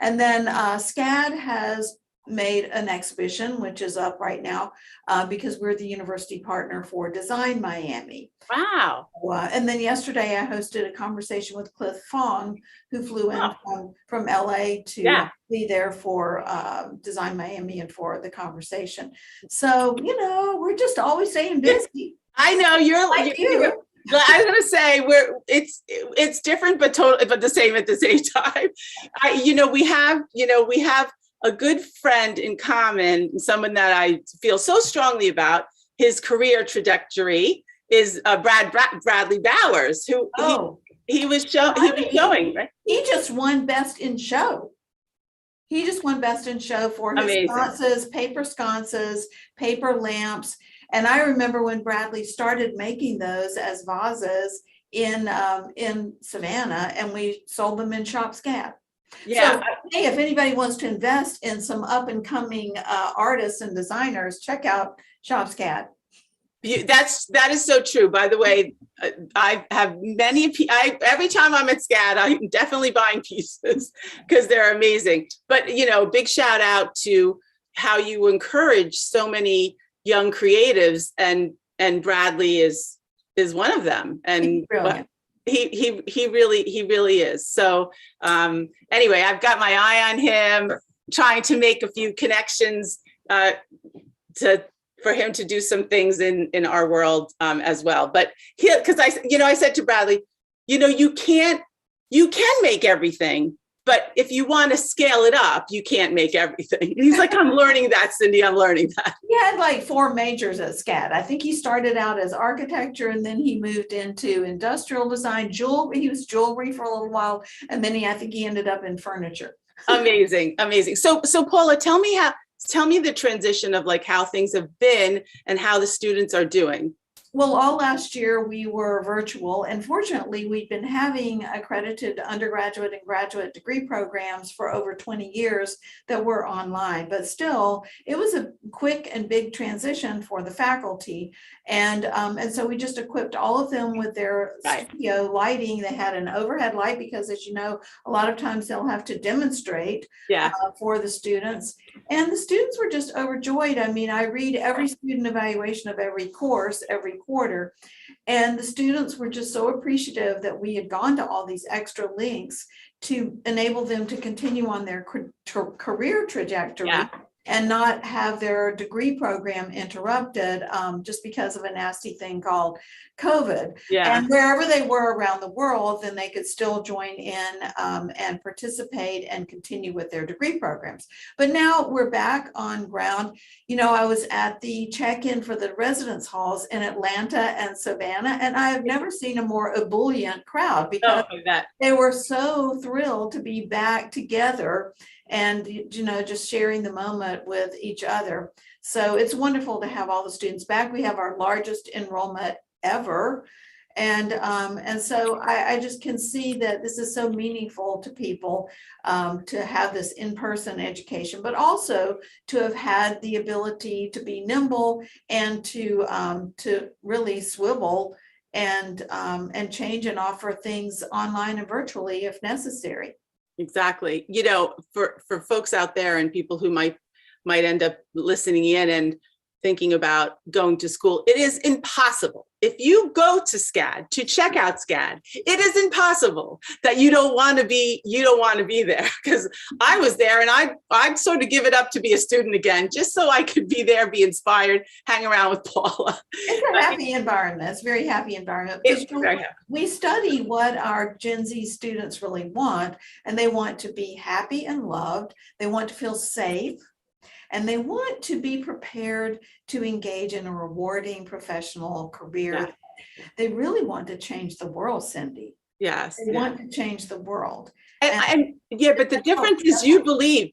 [SPEAKER 8] And then SCAD has made an exhibition, which is up right now because we're the university partner for Design Miami.
[SPEAKER 2] Wow.
[SPEAKER 8] And then yesterday I hosted a conversation with Cliff Fong, who flew in from LA to be there for Design Miami and for the conversation. So, you know, we're just always staying busy.
[SPEAKER 2] I know you're like you. I was gonna say it's different but the same at the same time. We have a good friend in common, someone that I feel so strongly about. His career trajectory is Bradley Bowers, who he was showing, right?
[SPEAKER 8] He just won Best in Show. He just won Best in Show for his sconces, paper lamps. And I remember when Bradley started making those as vases in Savannah, and we sold them in Shop SCAD. Yeah. So, hey, if anybody wants to invest in some up and coming artists and designers, check out Shop SCAD.
[SPEAKER 2] That is so true. By the way, I have every time I'm at SCAD, I'm definitely buying pieces because they're amazing. But big shout out to how you encourage so many young creatives, and Bradley is one of them, and he really is. So anyway, I've got my eye on him, trying to make a few connections for him to do some things in our world as well. But because I said to Bradley, you can make everything, but if you want to scale it up, you can't make everything. He's like, I'm learning that, Cindy. I'm learning that.
[SPEAKER 8] He had like 4 majors at SCAD. I think he started out as architecture, and then he moved into industrial design, jewelry. He was jewelry for a little while, and then I think he ended up in furniture.
[SPEAKER 2] Amazing. So Paula, tell me the transition of like how things have been and how the students are doing.
[SPEAKER 8] Well, all last year we were virtual, and fortunately we've been having accredited undergraduate and graduate degree programs for over 20 years that were online, but still it was a quick and big transition for the faculty. And so we just equipped all of them with their studio lighting. They had an overhead light because, as you know, a lot of times they'll have to demonstrate for the students. And the students were just overjoyed. I mean, I read every student evaluation of every course every quarter, and the students were just so appreciative that we had gone to all these extra links to enable them to continue on their career trajectory and not have their degree program interrupted just because of a nasty thing called COVID. And wherever they were around the world, then they could still join in and participate and continue with their degree programs. But now we're back on ground. I was at the check-in for the residence halls in Atlanta and Savannah, and I have never seen a more ebullient crowd because they were so thrilled to be back together and just sharing the moment with each other. So it's wonderful to have all the students back. We have our largest enrollment ever. And so I just can see that this is so meaningful to people to have this in-person education, but also to have had the ability to be nimble and to really swivel and change and offer things online and virtually if necessary.
[SPEAKER 2] Exactly. For folks out there and people who might end up listening in and thinking about going to school, it is impossible. If you go to SCAD to check out SCAD, it is impossible that you don't want to be there, because I was there and I'd sort of give it up to be a student again, just so I could be there, be inspired, hang around with Paula.
[SPEAKER 8] It's a happy environment. It's a very happy environment. We study what our Gen Z students really want, and they want to be happy and loved. They want to feel safe. And they want to be prepared to engage in a rewarding professional career. They really want to change the world, Cindy.
[SPEAKER 2] Yes.
[SPEAKER 8] They want to change the world.
[SPEAKER 2] And yeah, but the difference is you believe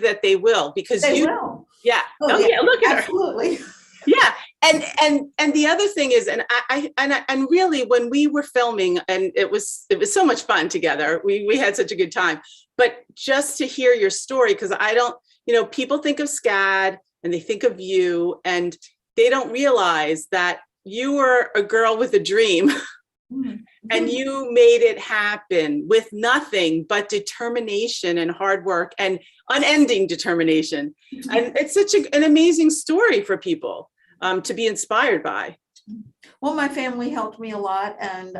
[SPEAKER 2] that they will, because
[SPEAKER 8] They
[SPEAKER 2] you
[SPEAKER 8] will.
[SPEAKER 2] Yeah.
[SPEAKER 8] Oh,
[SPEAKER 2] yeah, look at her.
[SPEAKER 8] absolutely.
[SPEAKER 2] Yeah. And the other thing is, and really when we were filming, and it was so much fun together, we had such a good time, but just to hear your story, because I don't, people think of SCAD and they think of you, and they don't realize that you were a girl with a dream. And you made it happen with nothing but determination and hard work and unending determination. And it's such an amazing story for people to be inspired by.
[SPEAKER 8] Well, my family helped me a lot, and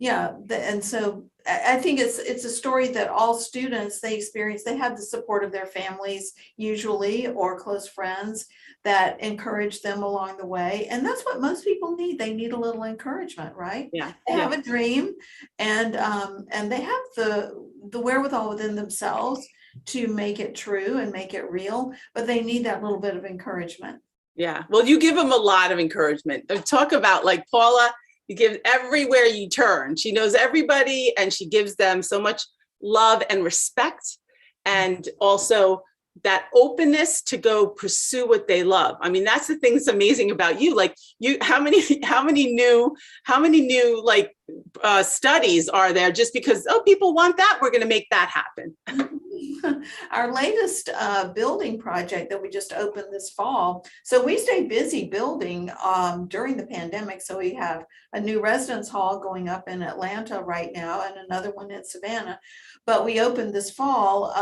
[SPEAKER 8] and so I think it's a story that all students, they experience. They have the support of their families usually, or close friends that encourage them along the way, and that's what most people need. They need a little encouragement, right?
[SPEAKER 2] Yeah,
[SPEAKER 8] they have a dream, and they have the wherewithal within themselves to make it true and make it real, but they need that little bit of encouragement.
[SPEAKER 2] Yeah, well, you give them a lot of encouragement. Talk about, like, Paula, you give everywhere you turn. She knows everybody, and she gives them so much love and respect, and also that openness to go pursue what they love. I mean, that's the thing that's amazing about you. Like, how many new like studies are there just because, oh, people want that, we're going to make that happen.
[SPEAKER 8] Our latest building project that we just opened this fall. So we stay busy building during the pandemic. So we have a new residence hall going up in Atlanta right now, and another one in Savannah. But we opened this fall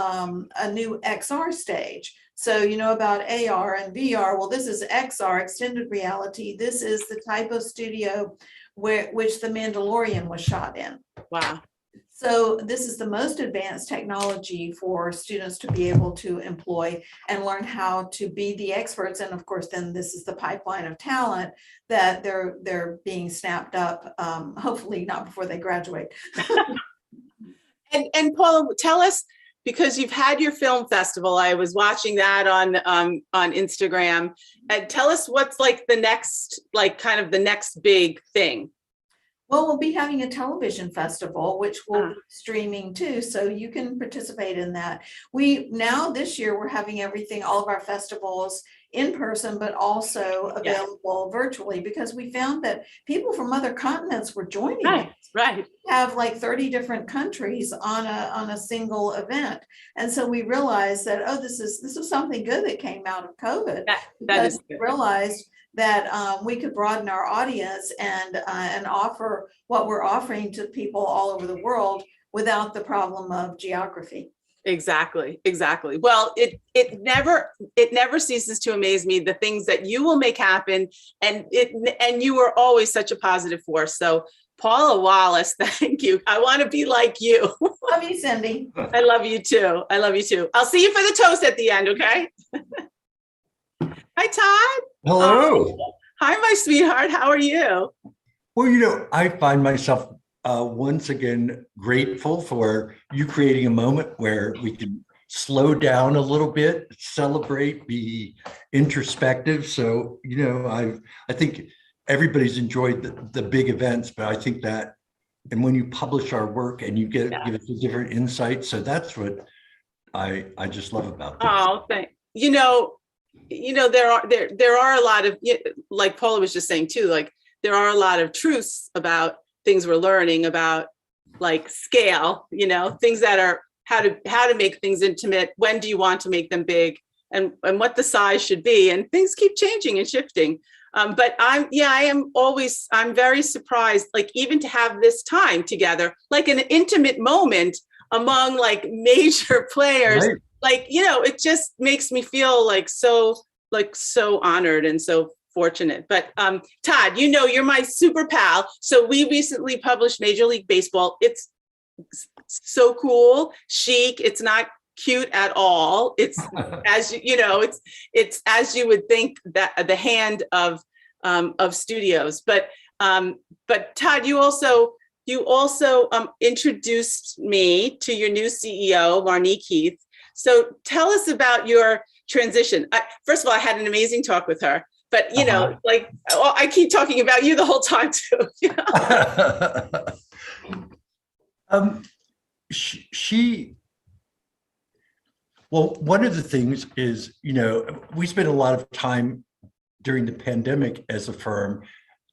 [SPEAKER 8] a new XR stage. So you know about AR and VR. Well, this is XR, extended reality. This is the type of studio which The Mandalorian was shot in.
[SPEAKER 2] Wow.
[SPEAKER 8] So this is the most advanced technology for students to be able to employ and learn how to be the experts. And of course, then this is the pipeline of talent that they're being snapped up, hopefully not before they graduate.
[SPEAKER 2] And Paula, tell us, because you've had your film festival, I was watching that on Instagram, and tell us what's like the next, like kind of the next big thing.
[SPEAKER 8] Well, we'll be having a television festival, which will be streaming too, so you can participate in that. This year, we're having all of our festivals in person, but also available virtually, because we found that people from other continents were joining us.
[SPEAKER 2] Right.
[SPEAKER 8] We have like 30 different countries on a single event. And so we realized that, this is something good that came out of COVID.
[SPEAKER 2] That is good.
[SPEAKER 8] We realized that we could broaden our audience and offer what we're offering to people all over the world without the problem of geography.
[SPEAKER 2] Exactly. Well, it never ceases to amaze me, the things that you will make happen, and you are always such a positive force. So Paula Wallace, thank you. I want to be like you.
[SPEAKER 8] Love you, Cindy.
[SPEAKER 2] I love you too. I'll see you for the toast at the end, okay? Hi, Todd.
[SPEAKER 9] Hello.
[SPEAKER 2] Hi, my sweetheart. How are you?
[SPEAKER 9] Well, I find myself once again grateful for you creating a moment where we can slow down a little bit, celebrate, be introspective. So, I think everybody's enjoyed the big events, but I think that, and when you publish our work and you give us a different insight, so that's what I just love about this.
[SPEAKER 2] Oh, thank there are a lot of, like Paula was just saying too, like there are a lot of truths about things we're learning about, like scale, things that are how to make things intimate. When do you want to make them big, and what the size should be, and things keep changing and shifting. But I'm very surprised, like even to have this time together, like an intimate moment among like major players. Right. Like, it just makes me feel like so honored and so fortunate. But Todd, you're my super pal. So we recently published Major League Baseball. It's so cool, chic. It's not cute at all. It's as it's as you would think, that the hand of studios. But Todd, you also introduced me to your new CEO, Marnie Keith. So tell us about your transition. First of all, I had an amazing talk with her. but you know, like, oh, I keep talking about you the whole time too.
[SPEAKER 9] Well, one of the things is, you know, we spent a lot of time during the pandemic as a firm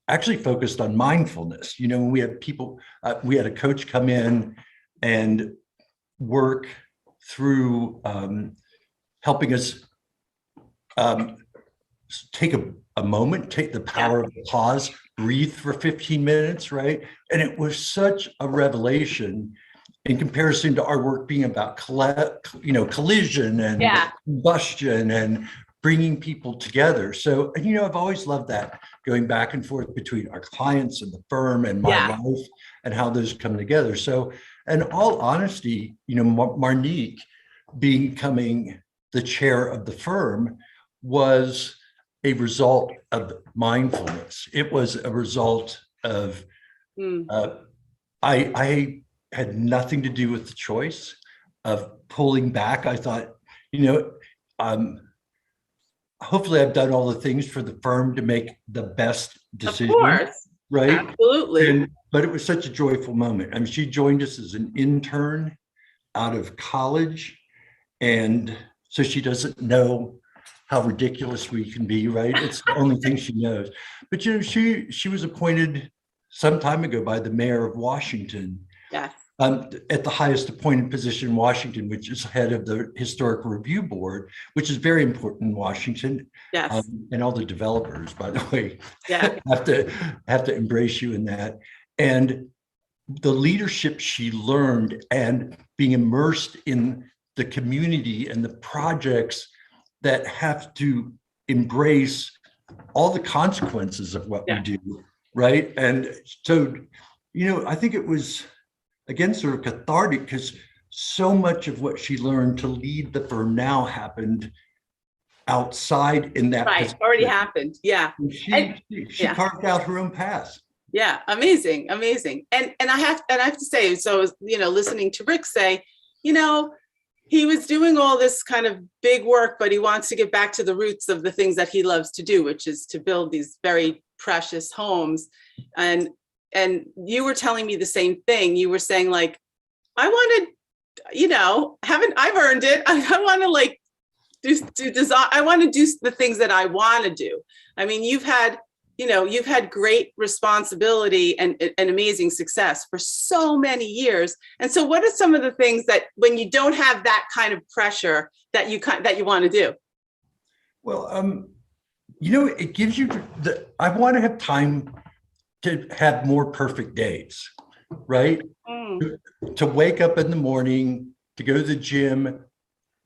[SPEAKER 9] actually focused on mindfulness. You know, when we had people, we had a coach come in and work through helping us take a moment, take the power of the pause, breathe for 15 minutes, right? And it was such a revelation in comparison to our work being about collision and combustion and bringing people together. So, and, you know, I've always loved that, going back and forth between our clients and the firm and my life and how those come together. So, in all honesty, you know, Marnique becoming the chair of the firm was a result of mindfulness. It was a result of, I had nothing to do with the choice of pulling back. I thought, you know, hopefully I've done all the things for the firm to make the best decision. Of course. Right?
[SPEAKER 2] Absolutely.
[SPEAKER 9] But it was such a joyful moment. I mean, she joined us as an intern out of college. And so she doesn't know how ridiculous we can be, right? It's the only thing she knows. But, you know, she was appointed some time ago by the mayor of Washington.
[SPEAKER 2] Yeah.
[SPEAKER 9] At the highest appointed position in Washington, which is head of the Historic Review Board, which is very important in Washington.
[SPEAKER 2] Yes.
[SPEAKER 9] And all the developers, by the way,
[SPEAKER 2] have
[SPEAKER 9] to embrace you in that. And the leadership she learned and being immersed in the community and the projects that have to embrace all the consequences of what we do, right? And so, you know, I think it was, again, sort of cathartic, because so much of what she learned to lead the firm now happened outside in that.
[SPEAKER 2] Right, already happened. Yeah.
[SPEAKER 9] She carved out her own path.
[SPEAKER 2] Yeah, amazing, amazing. And I have to say, so, you know, listening to Rick say, you know, he was doing all this kind of big work, but he wants to get back to the roots of the things that he loves to do, which is to build these very precious homes. And you were telling me the same thing. You were saying, like, I wanted, you know, I've earned it. I want to, like, do design. I want to do the things that I want to do. I mean, you've had great responsibility and amazing success for so many years. And so what are some of the things that, when you don't have that kind of pressure, that you want to do?
[SPEAKER 9] Well, you know, it gives you I want to have time to have more perfect days, right? To wake up in the morning, to go to the gym,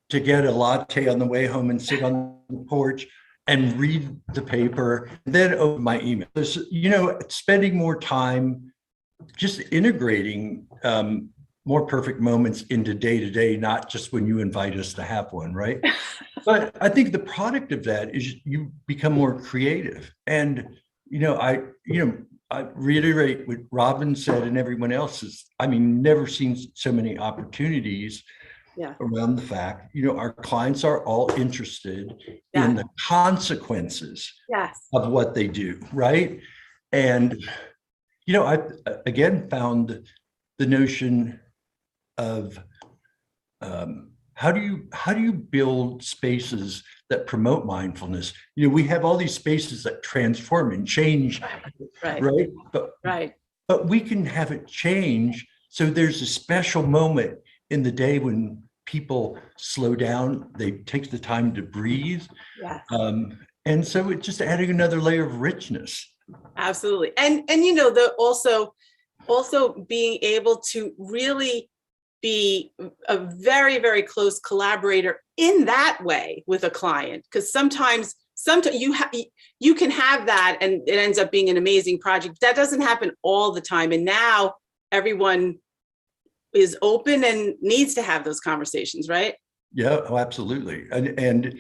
[SPEAKER 9] to get a latte on the way home and sit on the porch and read the paper, and then open my email. You know, spending more time just integrating more perfect moments into day-to-day, not just when you invite us to have one, right? But I think the product of that is you become more creative. And, you know, I reiterate what Robin said and everyone else is, I mean, never seen so many opportunities around the fact, you know, our clients are all interested in the consequences of what they do, right? And, you know, I again found the notion of how do you build spaces that promote mindfulness? You know, we have all these spaces that transform and change, right? But we can have it change. So there's a special moment in the day when people slow down, they take the time to breathe. And so it's just adding another layer of richness.
[SPEAKER 2] Absolutely. And you know, also being able to really be a very, very close collaborator in that way with a client, because sometimes you can have that and it ends up being an amazing project. That doesn't happen all the time. And now everyone is open and needs to have those conversations, right?
[SPEAKER 9] Yeah, oh, absolutely. And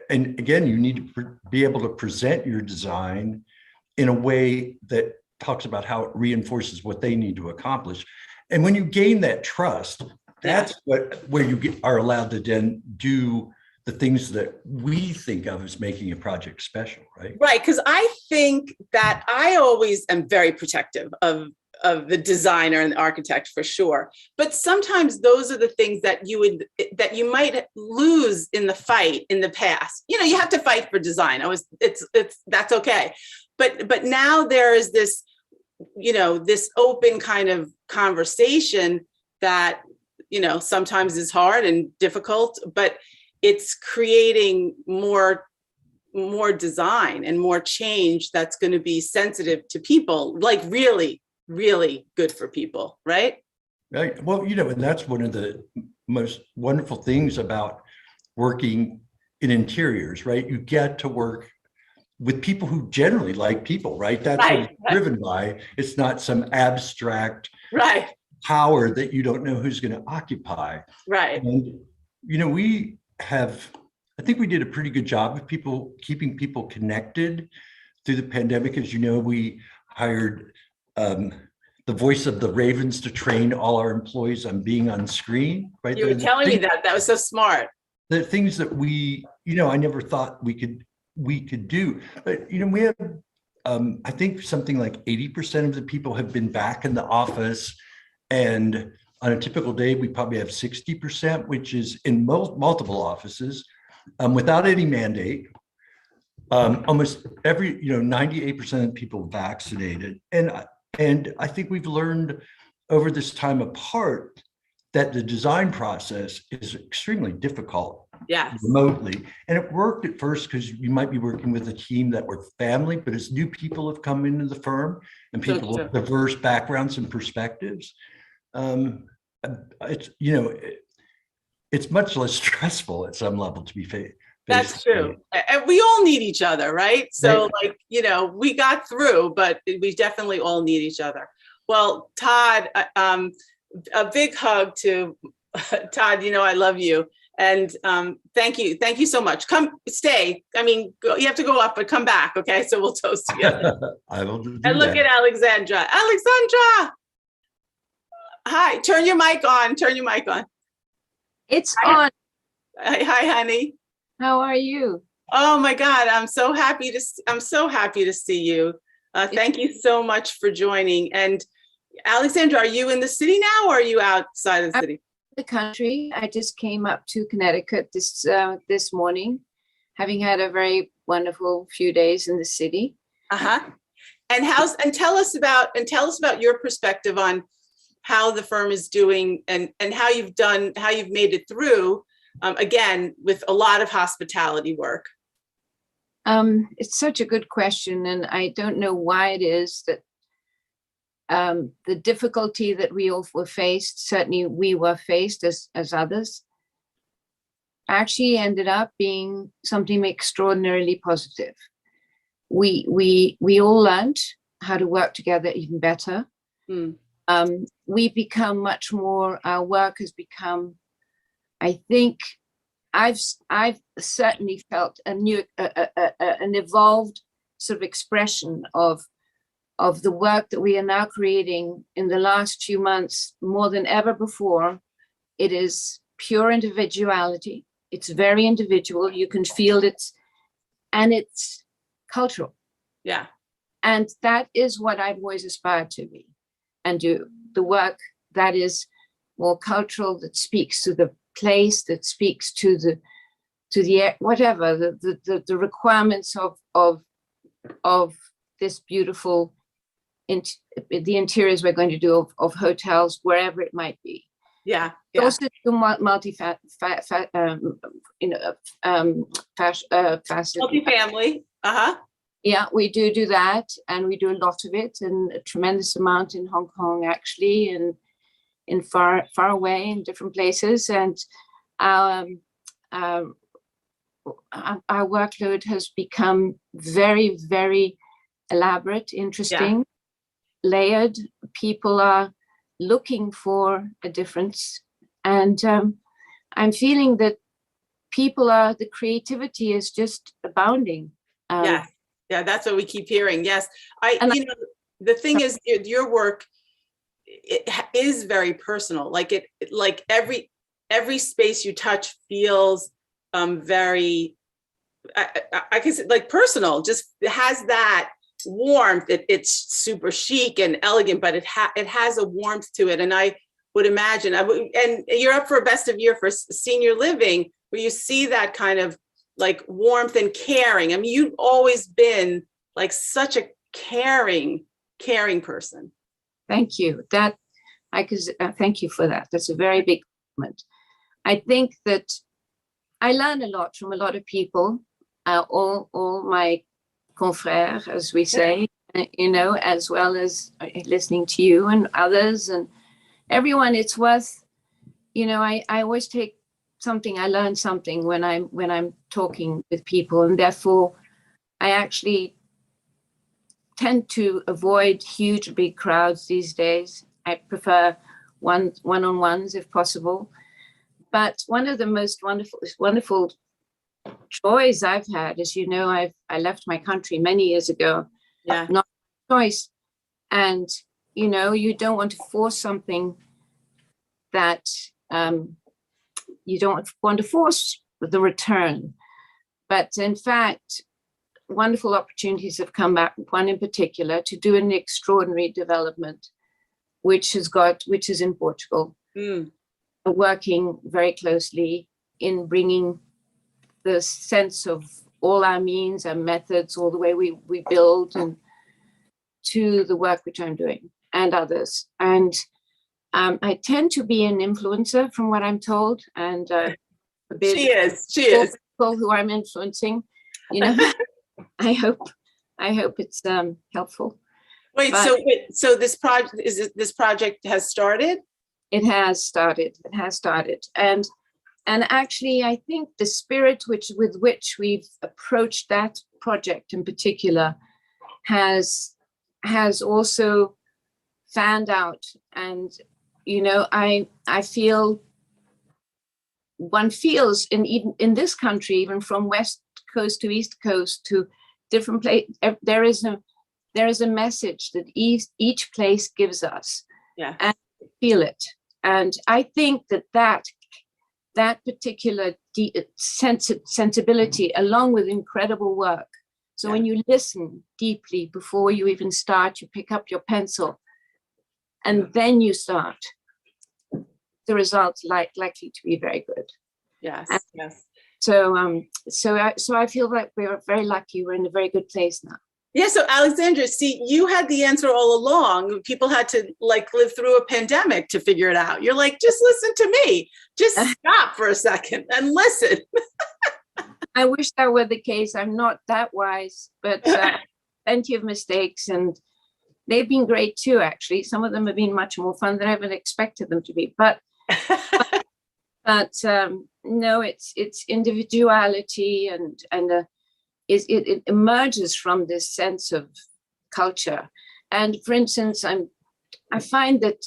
[SPEAKER 9] again, you need to be able to present your design in a way that talks about how it reinforces what they need to accomplish. And when you gain that trust, that's where you are allowed to then do the things that we think of as making a project special, right?
[SPEAKER 2] Right, because I think that I always am very protective of the designer and the architect for sure. But sometimes those are the things that you might lose in the fight in the past. You know, you have to fight for design. That's okay. But now there is this, you know, this open kind of conversation that, you know, sometimes is hard and difficult, but it's creating more design and more change that's going to be sensitive to people, like really good for people, right?
[SPEAKER 9] Right. Well, you know, and that's one of the most wonderful things about working in interiors, right? You get to work with people who generally like people, right? That's what it's driven by. It's not some abstract power that you don't know who's going to occupy.
[SPEAKER 2] Right.
[SPEAKER 9] And, you know, I think we did a pretty good job of keeping people connected through the pandemic. As you know, we hired the voice of the Ravens to train all our employees on being on screen, right?
[SPEAKER 2] You were telling me that. That was so smart.
[SPEAKER 9] The things that we, you know, I never thought we could do. But, you know, we have, I think something like 80% of the people have been back in the office. And on a typical day, we probably have 60%, which is in multiple offices without any mandate. Almost every, you know, 98% of people vaccinated. And I think we've learned over this time apart that the design process is extremely difficult remotely. And it worked at first because you might be working with a team that were family, but as new people have come into the firm and people with diverse backgrounds and perspectives, it's, you know, it's much less stressful at some level to be faced.
[SPEAKER 2] That's true. And we all need each other, right? So like, you know, we got through, but we definitely all need each other. Well, Todd, a big hug to Todd, you know, I love you. And thank you. Thank you so much. Come stay. I mean, you have to go up, but come back. Okay. So we'll toast together.
[SPEAKER 9] I will do
[SPEAKER 2] and look
[SPEAKER 9] that.
[SPEAKER 2] at Alexandra. Alexandra. Hi, turn your mic on. Turn your mic on.
[SPEAKER 10] It's on.
[SPEAKER 2] Hi, honey.
[SPEAKER 10] How are you?
[SPEAKER 2] Oh my God, I'm so happy to see you. Thank you so much for joining. And Alexandra, are you in the city now or are you outside of the city?
[SPEAKER 10] The country. I just came up to Connecticut this morning, having had a very wonderful few days in the city.
[SPEAKER 2] And tell us about your perspective on how the firm is doing and how you've made it through. Again, with a lot of hospitality work.
[SPEAKER 10] It's such a good question, and I don't know why it is that the difficulty that we all were faced, certainly we were faced as others, actually ended up being something extraordinarily positive. We all learned how to work together even better. We've become much more, our work has become, I think I've certainly felt a new, an evolved sort of expression of the work that we are now creating in the last few months more than ever before. It is pure individuality. It's very individual. You can feel it, and it's cultural.
[SPEAKER 2] Yeah.
[SPEAKER 10] And that is what I've always aspired to be and do. The work that is more cultural, that speaks to the place, that speaks to the whatever the requirements of this beautiful the interiors we're going to do of hotels, wherever it might be.
[SPEAKER 2] Yeah.
[SPEAKER 10] Also do multifamily. Yeah, we do that, and we do a lot of it, and a tremendous amount in Hong Kong, actually, and in far away in different places. And our workload has become very, very elaborate, interesting, layered. People are looking for a difference, and I'm feeling that the creativity is just abounding.
[SPEAKER 2] Yeah, that's what we keep hearing. Yes, the thing is, your work is very personal. Like every space you touch feels very, I can say like personal, just has that warmth. It's super chic and elegant, but it has a warmth to it. And I would imagine, and you're up for a best of year for senior living, where you see that kind of like warmth and caring. I mean, you've always been like such a caring person.
[SPEAKER 10] Thank you. That I could thank you for that. That's a very big compliment. I think that I learn a lot from a lot of people, all my confrères, as we say, you know, as well as listening to you and others and everyone. It's worth, you know, I always take something, I learn something when I'm talking with people, and therefore I actually tend to avoid huge, big crowds these days. I prefer one-on-ones if possible. But one of the most wonderful joys I've had, as you know, I left my country many years ago, not a choice. And, you know, you don't want to force something that you don't want to force the return. But in fact, wonderful opportunities have come back, one in particular, to do an extraordinary development, which is in Portugal, working very closely in bringing the sense of all our means and methods, all the way we build, and to the work which I'm doing and others. And I tend to be an influencer, from what I'm told, and
[SPEAKER 2] she is
[SPEAKER 10] people who I'm influencing, you know. I hope it's helpful.
[SPEAKER 2] Wait, so this project has started?
[SPEAKER 10] It has started. And actually, I think the spirit with which we've approached that project in particular has also fanned out. And, you know, I feel one feels in this country, even from West Coast to East Coast to different places, there is a message that each place gives us, and I feel it. And I think that particular sensibility, along with incredible work. So when you listen deeply before you even start, you pick up your pencil, and then you start, the results likely to be very good.
[SPEAKER 2] Yes.
[SPEAKER 10] So I feel like we're very lucky. We're in a very good place now.
[SPEAKER 2] Yeah. So Alexandra, see, you had the answer all along. People had to like live through a pandemic to figure it out. You're like, just listen to me. Just stop for a second and listen.
[SPEAKER 10] I wish that were the case. I'm not that wise, but plenty of mistakes, and they've been great too. Actually, some of them have been much more fun than I ever expected them to be. But no, it's individuality, and it emerges from this sense of culture. And for instance, I find that,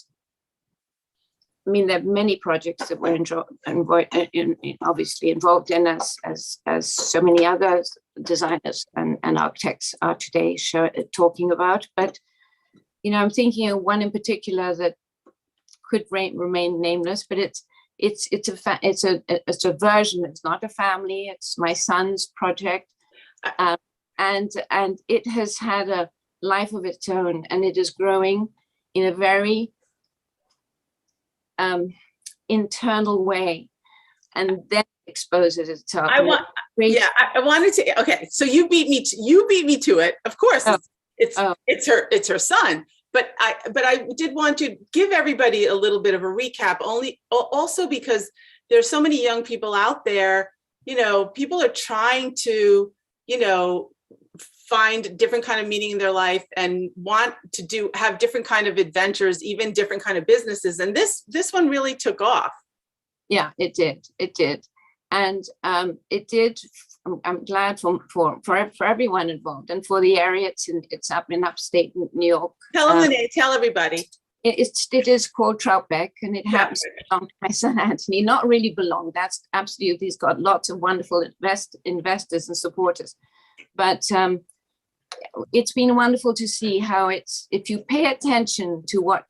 [SPEAKER 10] I mean, there are many projects that we're obviously involved in, as so many other designers and architects are today talking about. But, you know, I'm thinking of one in particular that could remain nameless, but it's a version. It's not a family. It's my son's project, and it has had a life of its own, and it is growing in a very internal way, and then exposes itself.
[SPEAKER 2] I wanted to. Okay, so you beat me to it. Of course, it's her son. But I did want to give everybody a little bit of a recap, also because there's so many young people out there. You know, people are trying to, you know, find different kind of meaning in their life and want to have different kind of adventures, even different kind of businesses. And this one really took off.
[SPEAKER 10] Yeah, it did. And it did. I'm glad for everyone involved, and for the area. It's up in upstate New York.
[SPEAKER 2] Tell them the name. Tell everybody.
[SPEAKER 10] It is called Troutbeck, and it happens to belong to my son Anthony. Not really belong. That's absolutely. He's got lots of wonderful investors and supporters, but it's been wonderful to see how if you pay attention to what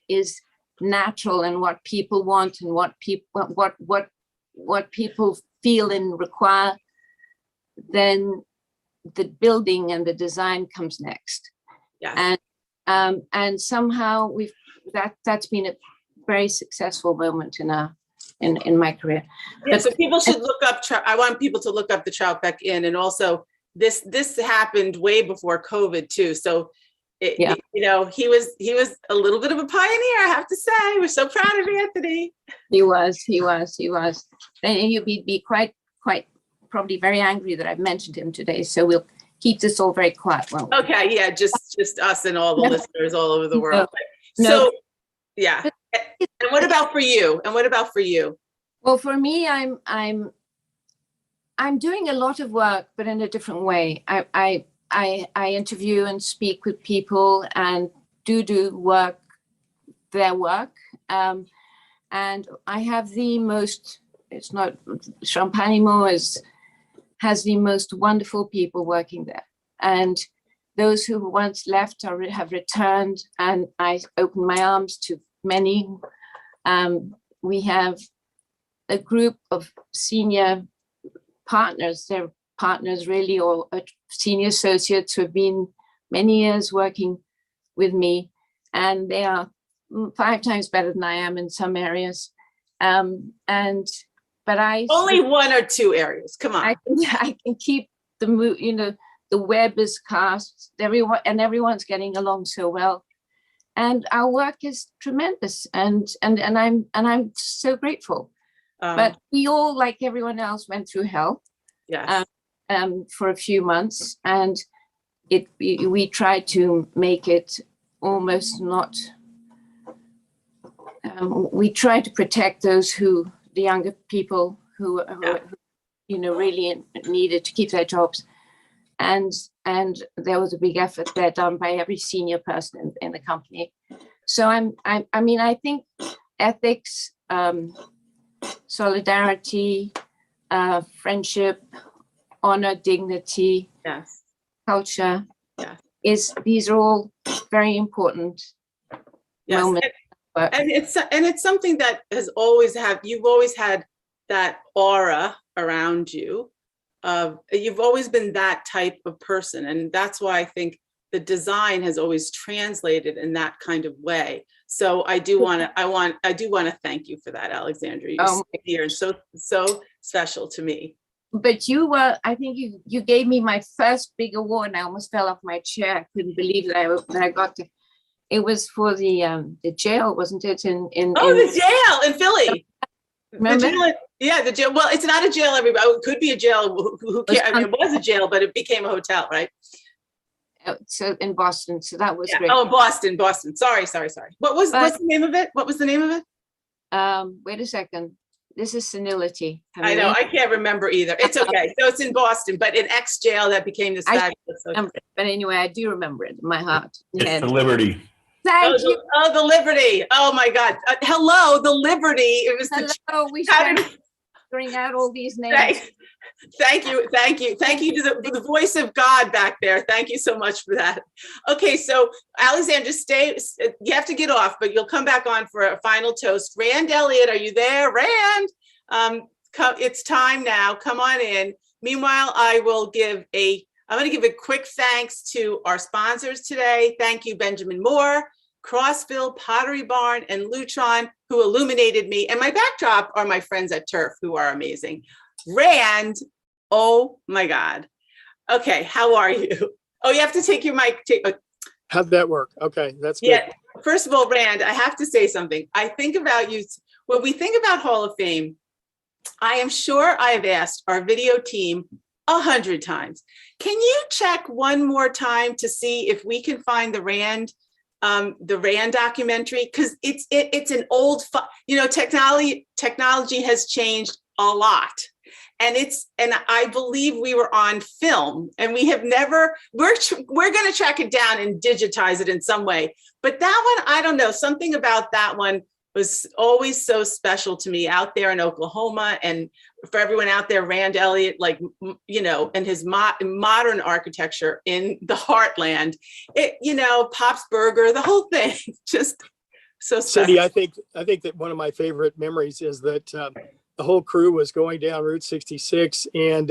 [SPEAKER 10] is natural and what people want and what people feel and require, then the building and the design comes next.
[SPEAKER 2] Yes.
[SPEAKER 10] And somehow that's been a very successful moment in my career.
[SPEAKER 2] Yeah, so people should look up, I want people to look up the Troutbeck Inn, and also this happened way before COVID too. So, you know, he was a little bit of a pioneer, I have to say. We're so proud of Anthony.
[SPEAKER 10] He was. And you'd be quite probably very angry that I've mentioned him today. So we'll keep this all very quiet.
[SPEAKER 2] Okay, yeah, just us and all the listeners all over the world.
[SPEAKER 10] No.
[SPEAKER 2] So, yeah. And what about for you?
[SPEAKER 10] Well, for me, I'm doing a lot of work, but in a different way. I interview and speak with people and do their work. And I have the most, Champalimaud has the most wonderful people working there. And those who once left have returned, and I open my arms to many. We have a group of senior partners. They're partners really, or senior associates who have been many years working with me, and they are 5 times better than I am in some areas. But I
[SPEAKER 2] only 1 or 2 areas. Come on.
[SPEAKER 10] I can keep the web is cast. Everyone's getting along so well, and our work is tremendous. And I'm so grateful. But we all, like everyone else, went through hell.
[SPEAKER 2] Yes.
[SPEAKER 10] For a few months, and we tried to make it almost not. We tried to protect the younger people who really needed to keep their jobs, and there was a big effort there done by every senior person in the company. So I think ethics, solidarity, friendship, honor, dignity,
[SPEAKER 2] yes,
[SPEAKER 10] culture,
[SPEAKER 2] yes,
[SPEAKER 10] these are all very important moments.
[SPEAKER 2] And it's something that you've always had that aura around you. You've always been that type of person, and that's why I think the design has always translated in that kind of way. So I do want to thank you for that, Alexandra. You're so special to me.
[SPEAKER 10] But I think you gave me my first big award, and I almost fell off my chair. I couldn't believe that I got to. It was for the jail, wasn't it? The
[SPEAKER 2] jail in Philly.
[SPEAKER 10] Remember?
[SPEAKER 2] The jail. Well, it's not a jail. Everybody, it could be a jail. Who cares? I mean, it was a jail, but it became a hotel, right?
[SPEAKER 10] So in Boston. So that was great.
[SPEAKER 2] Oh, Boston. Sorry. What's the name of it? What was the name of it?
[SPEAKER 10] Wait a second. This is senility.
[SPEAKER 2] I know. I can't remember either. It's okay. So it's in Boston, but in ex jail that became this fabulous.
[SPEAKER 10] But anyway, I do remember it in my heart.
[SPEAKER 5] It's the Liberty.
[SPEAKER 10] Thank you.
[SPEAKER 2] The Liberty. Oh my God. Hello, the Liberty. It was
[SPEAKER 10] we should bring out all these names.
[SPEAKER 2] Thank you to the voice of God back there. Thank you so much for that. Okay, so Alexandra, you have to get off, but you'll come back on for a final toast. Rand Elliott, are you there? Rand, it's time now. Come on in. Meanwhile, I'm going to give a quick thanks to our sponsors today. Thank you, Benjamin Moore, Crossville, Pottery Barn, and Lutron, who illuminated me. And my backdrop are my friends at Turf, who are amazing. Rand, oh my God. Okay, how are you? Oh, you have to take your mic.
[SPEAKER 11] How'd that work? Okay, that's good.
[SPEAKER 2] Yeah, first of all, Rand, I have to say something. I think about you, when we think about Hall of Fame, I am sure I have asked our video team 100 times. Can you check one more time to see if we can find the Rand documentary? Because it's an old, technology has changed a lot. And I believe we were on film, and we have never, we're going to track it down and digitize it in some way. But that one, I don't know, something about that one was always so special to me out there in Oklahoma. And for everyone out there, Rand Elliott, and his modern architecture in the heartland, Pop's Burger, the whole thing, just so special.
[SPEAKER 11] Cindy, I think that one of my favorite memories is that the whole crew was going down Route 66, and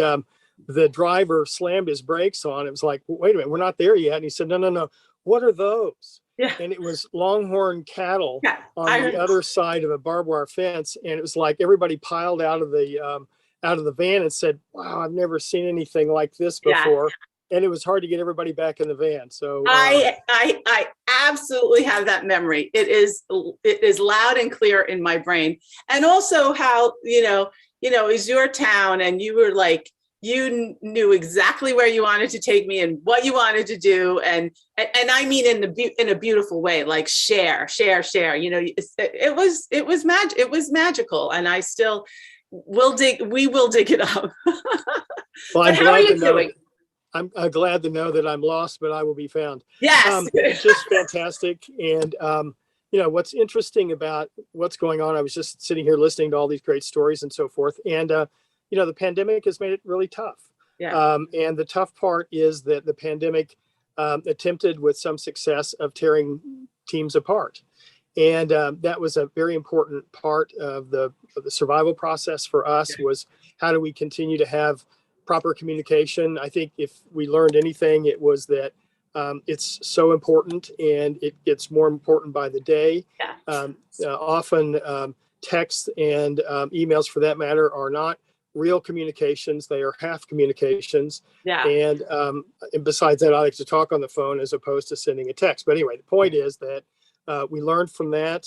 [SPEAKER 11] the driver slammed his brakes on. It was like, wait a minute, we're not there yet. And he said, no, what are those?
[SPEAKER 2] Yeah.
[SPEAKER 11] And it was longhorn cattle on
[SPEAKER 2] I
[SPEAKER 11] the
[SPEAKER 2] heard.
[SPEAKER 11] other side of a barbed wire fence. And it was like everybody piled out of the van and said, wow, I've never seen anything like this before. And it was hard to get everybody back in the van. So
[SPEAKER 2] I absolutely have that memory. It is loud and clear in my brain. And also how, is your town, and you were like, you knew exactly where you wanted to take me and what you wanted to do. And I mean, in a beautiful way, like share, it was magical. And I still we will dig it up.
[SPEAKER 11] Well,
[SPEAKER 2] how are you doing?
[SPEAKER 11] I'm glad to know that I'm lost, but I will be found.
[SPEAKER 2] Yes.
[SPEAKER 11] It's just fantastic. And, what's interesting about what's going on, I was just sitting here listening to all these great stories and so forth. And, the pandemic has made it really tough.
[SPEAKER 2] Yeah.
[SPEAKER 11] And the tough part is that the pandemic attempted with some success of tearing teams apart. And that was a very important part of the survival process for us, was how do we continue to have proper communication. I think if we learned anything, it was that it's so important, and it gets more important by the day.
[SPEAKER 2] Yeah.
[SPEAKER 11] Often texts and emails, for that matter, are not real communications. They are half communications.
[SPEAKER 2] Yeah.
[SPEAKER 11] And besides that, I like to talk on the phone as opposed to sending a text. But anyway, the point is that we learned from that.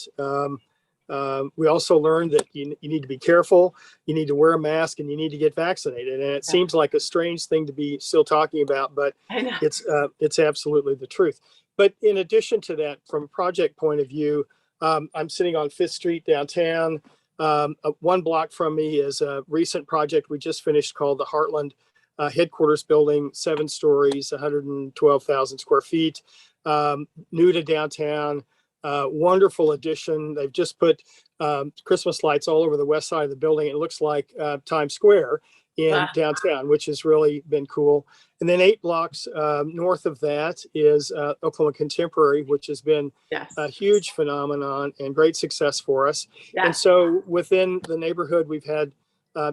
[SPEAKER 11] We also learned that you need to be careful, you need to wear a mask, and you need to get vaccinated. And it seems like a strange thing to be still talking about, but it's absolutely the truth. But in addition to that, from a project point of view, I'm sitting on 5th Street downtown. One block from me is a recent project we just finished called the Heartland Headquarters building, 7 stories, 112,000 square feet, new to downtown. Wonderful addition. They've just put Christmas lights all over the west side of the building. It looks like Times Square in downtown, which has really been cool. And then 8 blocks north of that is Oklahoma Contemporary, which has been a huge phenomenon and great success for us. And so within the neighborhood, we've had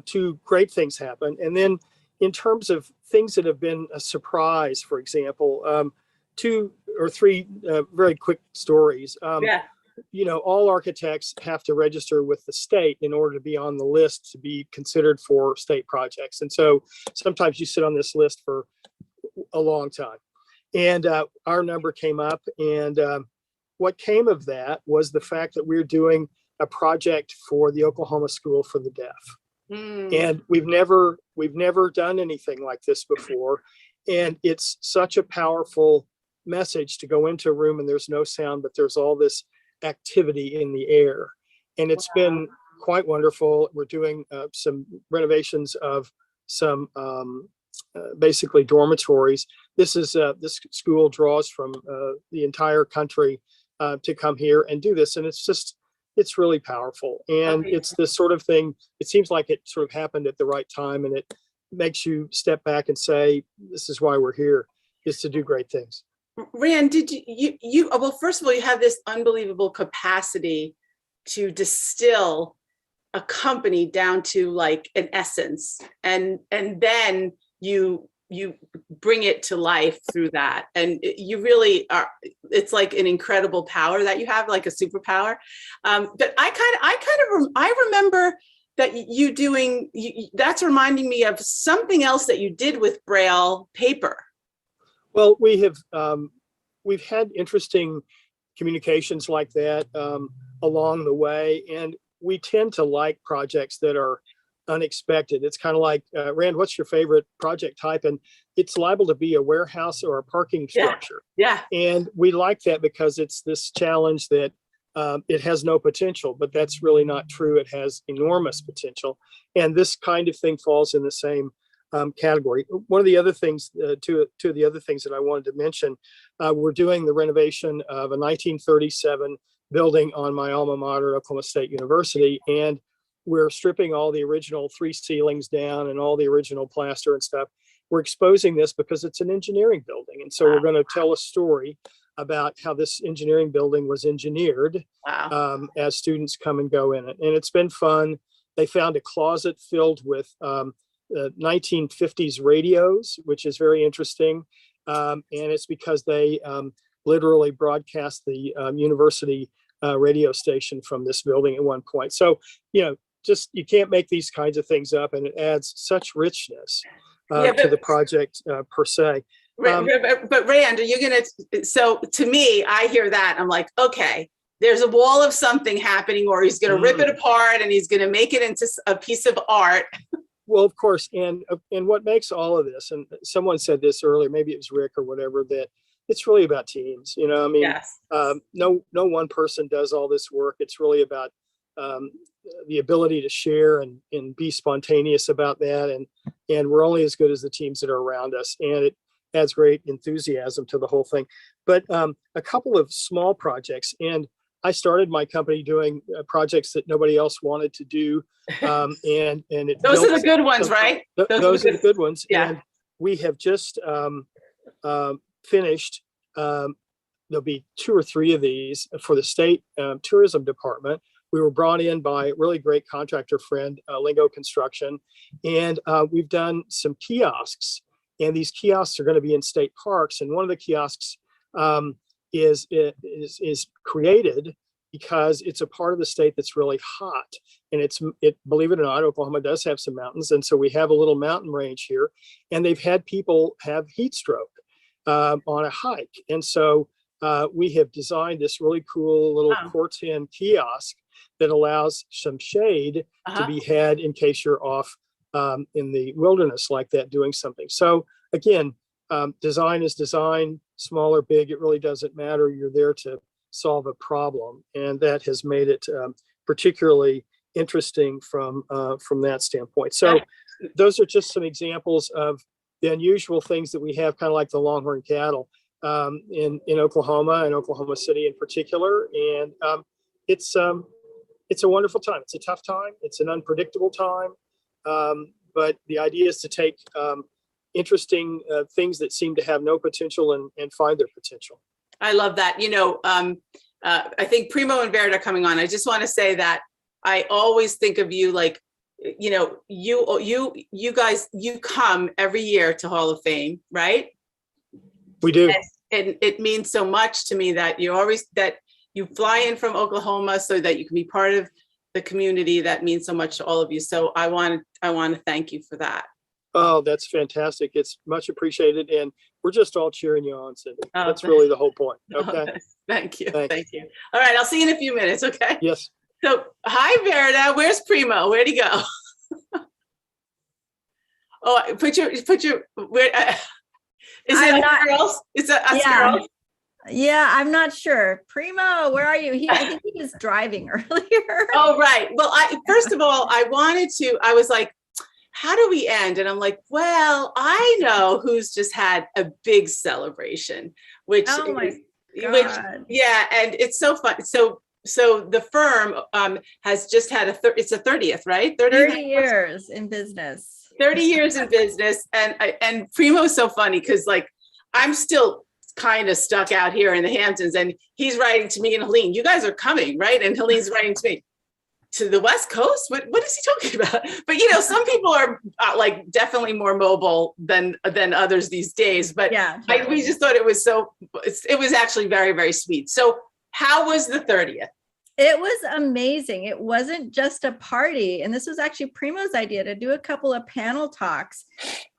[SPEAKER 11] 2 great things happen. And then in terms of things that have been a surprise, for example, 2 or 3 very quick stories. All architects have to register with the state in order to be on the list to be considered for state projects. And so sometimes you sit on this list for a long time. And our number came up, and what came of that was the fact that we're doing a project for the Oklahoma School for the Deaf. And we've never done anything like this before. And it's such a powerful message to go into a room and there's no sound, but there's all this activity in the air. And it's been quite wonderful. We're doing some renovations of some basically dormitories. This school draws from the entire country to come here and do this. And it's really powerful. And it's this sort of thing, it seems like it sort of happened at the right time, and it makes you step back and say, this is why we're here, is to do great things.
[SPEAKER 2] Rand, did you well, first of all, you have this unbelievable capacity to distill a company down to like an essence, and then you bring it to life through that. And you really are, it's like an incredible power that you have, like a superpower. But I remember that you doing, that's reminding me of something else that you did with Braille paper.
[SPEAKER 11] Well, we've had interesting communications like that along the way, and we tend to like projects that are unexpected. It's kind of like, Rand, what's your favorite project type? And it's liable to be a warehouse or a parking structure.
[SPEAKER 2] Yeah.
[SPEAKER 11] And we like that because it's this challenge that it has no potential, but that's really not true. It has enormous potential. And this kind of thing falls in the same category. One of the other things, two of the other things that I wanted to mention, we're doing the renovation of a 1937 building on my alma mater, Oklahoma State University, and we're stripping all the original 3 ceilings down and all the original plaster and stuff. We're exposing this because it's an engineering building, and so we're going to tell a story about how this engineering building was engineered as students come and go in it. And it's been fun. They found a closet filled with 1950s radios, which is very interesting. And it's because they literally broadcast the university radio station from this building at one point. So, just you can't make these kinds of things up, and it adds such richness to the project per se.
[SPEAKER 2] But Rand, are you gonna? So to me, I hear that I'm like, okay, there's a wall of something happening, or he's gonna rip it apart and he's gonna make it into a piece of art.
[SPEAKER 11] Well, of course, and what makes all of this, and someone said this earlier, maybe it was Rick or whatever, that it's really about teams. I mean,
[SPEAKER 2] yes.
[SPEAKER 11] No one person does all this work. It's really about the ability to share and be spontaneous about that. And we're only as good as the teams that are around us. And it adds great enthusiasm to the whole thing. But a couple of small projects, and I started my company doing projects that nobody else wanted to do. And it
[SPEAKER 2] those are the good ones, right?
[SPEAKER 11] Those are the good ones.
[SPEAKER 2] Yeah.
[SPEAKER 11] And we have just finished. There'll be 2 or 3 of these for the state tourism department. We were brought in by a really great contractor friend, Lingo Construction, and we've done some kiosks. And these kiosks are going to be in state parks. And one of the kiosks is created because it's a part of the state that's really hot. And believe it or not, Oklahoma does have some mountains. And so we have a little mountain range here, and they've had people have heat stroke on a hike. And so we have designed this really cool little Corten kiosk that allows some shade to be had in case you're off in the wilderness like that doing something. So again, design is design, small or big, it really doesn't matter. You're there to solve a problem. And that has made it particularly interesting from that standpoint. So those are just some examples of the unusual things that we have, kind of like the longhorn cattle in Oklahoma and Oklahoma City in particular. And it's a wonderful time. It's a tough time. It's an unpredictable time. But the idea is to take interesting things that seem to have no potential and find their potential.
[SPEAKER 2] I love that. I think Primo and Verda coming on. I just want to say that I always think of you like, you guys, you come every year to Hall of Fame, right?
[SPEAKER 11] We do.
[SPEAKER 2] And it means so much to me that you fly in from Oklahoma so that you can be part of the community. That means so much to all of you. So I want to thank you for that.
[SPEAKER 11] Oh, that's fantastic. It's much appreciated. And we're just all cheering you on, Cindy. That's really the whole point. Okay.
[SPEAKER 2] Thank you.
[SPEAKER 11] Thanks.
[SPEAKER 2] Thank you. All right. I'll see you in a few minutes. Okay.
[SPEAKER 11] Yes.
[SPEAKER 2] So, hi, Verda. Where's Primo? Where'd he go? Oh, put your, where, is it us girls? Is it us girls?
[SPEAKER 12] Yeah, I'm not sure. Primo, where are you? I think he was driving earlier.
[SPEAKER 2] Oh, right. Well, first of all, I was like, how do we end? And I'm like, well, I know who's just had a big celebration, which,
[SPEAKER 12] God.
[SPEAKER 2] Yeah. And it's so fun. So the firm has just had it's a 30th, right?
[SPEAKER 12] 30 years in business.
[SPEAKER 2] 30 years in business. And Primo's so funny because like, I'm still kind of stuck out here in the Hamptons, and he's writing to me and Helene, you guys are coming, right? And Helene's writing to me, to the West Coast? What is he talking about? But some people are like definitely more mobile than others these days. But yeah, we just thought it was actually very, very sweet. So how was the 30th?
[SPEAKER 12] It was amazing. It wasn't just a party. And this was actually Primo's idea to do a couple of panel talks.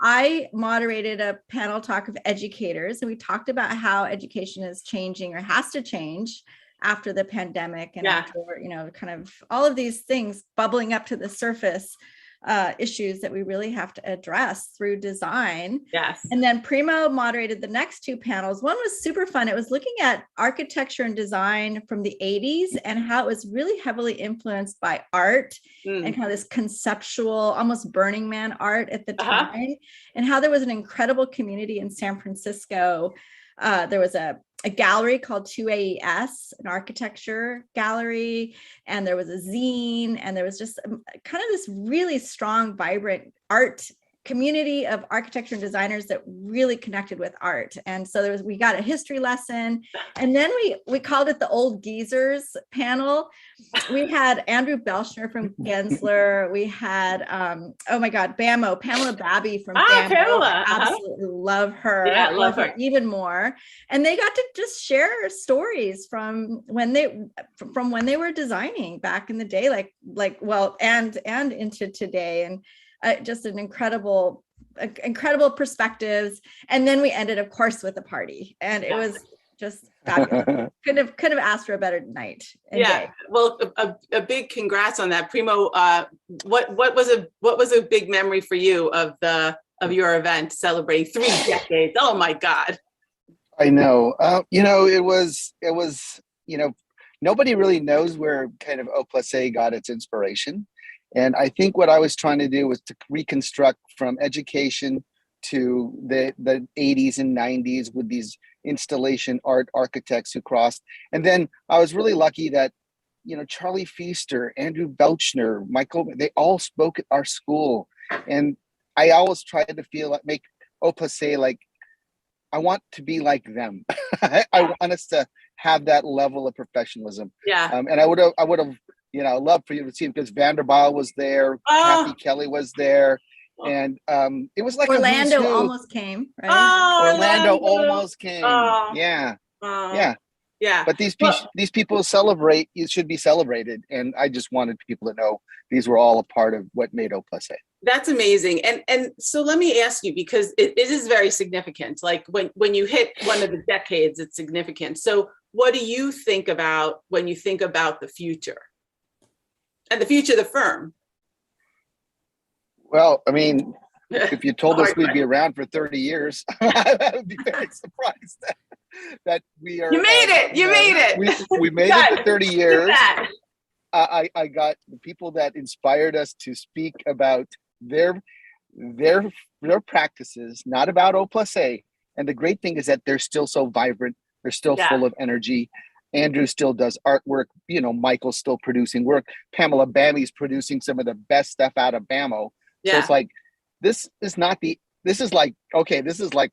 [SPEAKER 12] I moderated a panel talk of educators, and we talked about how education is changing or has to change after the pandemic and after, kind of all of these things bubbling up to the surface, issues that we really have to address through design.
[SPEAKER 2] Yes.
[SPEAKER 12] And then Primo moderated the next 2 panels. One was super fun. It was looking at architecture and design from the 80s and how it was really heavily influenced by art and kind of this conceptual, almost Burning Man art at the time, and how there was an incredible community in San Francisco. There was a gallery called 2AES, an architecture gallery, and there was a zine, and there was just kind of this really strong, vibrant art community of architecture and designers that really connected with art. And so we got a history lesson, and then we called it the Old Geezers panel. We had Andrew Belschner from Gensler. We had, oh my God, BAMO, Pamela Babby from BAMO.
[SPEAKER 2] Pamela.
[SPEAKER 12] I absolutely love her.
[SPEAKER 2] Yeah,
[SPEAKER 12] I
[SPEAKER 2] love her
[SPEAKER 12] even more. And they got to just share stories from when they were designing back in the day, well, and into today. And just an incredible perspectives. And then we ended, of course, with a party, and it was just fabulous. Couldn't have asked for a better night.
[SPEAKER 2] Yeah. Day. Well, a big congrats on that, Primo. What was a big memory for you of your event celebrating 3 decades? Oh my God.
[SPEAKER 13] I know. It was, nobody really knows where kind of O+A got its inspiration. And I think what I was trying to do was to reconstruct from education to the 80s and 90s with these installation art architects who crossed. And then I was really lucky that, Charlie Feaster, Andrew Belchner, Michael, they all spoke at our school. And I always tried to make O+A like, I want to be like them. I want us to have that level of professionalism.
[SPEAKER 2] Yeah.
[SPEAKER 13] And I would have, loved for you to see, because Vanderbilt was there, Kathy Kelly was there, and it was like
[SPEAKER 12] Orlando almost came, right?
[SPEAKER 2] Oh,
[SPEAKER 13] Orlando almost came.
[SPEAKER 2] Oh.
[SPEAKER 13] Yeah.
[SPEAKER 2] Yeah.
[SPEAKER 13] But these people celebrate. It should be celebrated, and I just wanted people to know these were all a part of what made O+A.
[SPEAKER 2] That's amazing. And so let me ask you, because it is very significant. Like when you hit one of the decades, it's significant. So what do you think about when you think about the future? And the future of the firm?
[SPEAKER 13] Well, I mean, if you told us we'd be around for 30 years, I would be very surprised that we are.
[SPEAKER 2] You made it. You made it.
[SPEAKER 13] We made it to 30 years. I got the people that inspired us to speak about their practices, not about O+A. And the great thing is that they're still so vibrant. They're still full of energy. Andrew still does artwork. Michael's still producing work. Pamela Bammy's producing some of the best stuff out of BAMO. So it's like, this is like,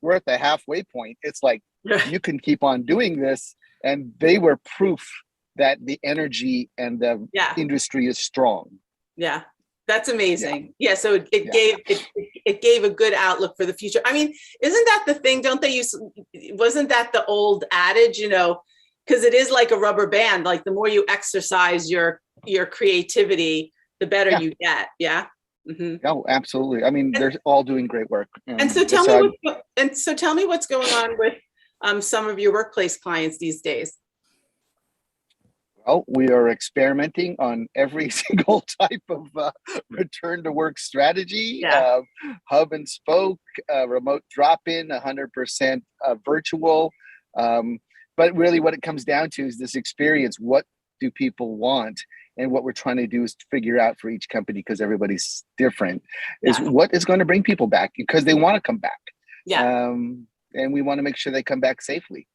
[SPEAKER 13] we're at the halfway point. It's like, you can keep on doing this. And they were proof that the energy and the industry is strong.
[SPEAKER 2] Yeah. That's amazing. Yeah. So it gave a good outlook for the future. I mean, isn't that the thing? Wasn't that the old adage, because it is like a rubber band. Like the more you exercise your creativity, the better you get. Yeah. Mm-hmm.
[SPEAKER 13] Oh, absolutely. I mean, they're all doing great work.
[SPEAKER 2] And so tell me what's going on with some of your workplace clients these days.
[SPEAKER 13] Well, we are experimenting on every single type of return to work strategy, hub and spoke, remote drop-in, 100% virtual. But really what it comes down to is this experience. What do people want? And what we're trying to do is to figure out for each company, because everybody's different, is what is going to bring people back, because they want to come back. Yeah. And we want to make sure they come back safely.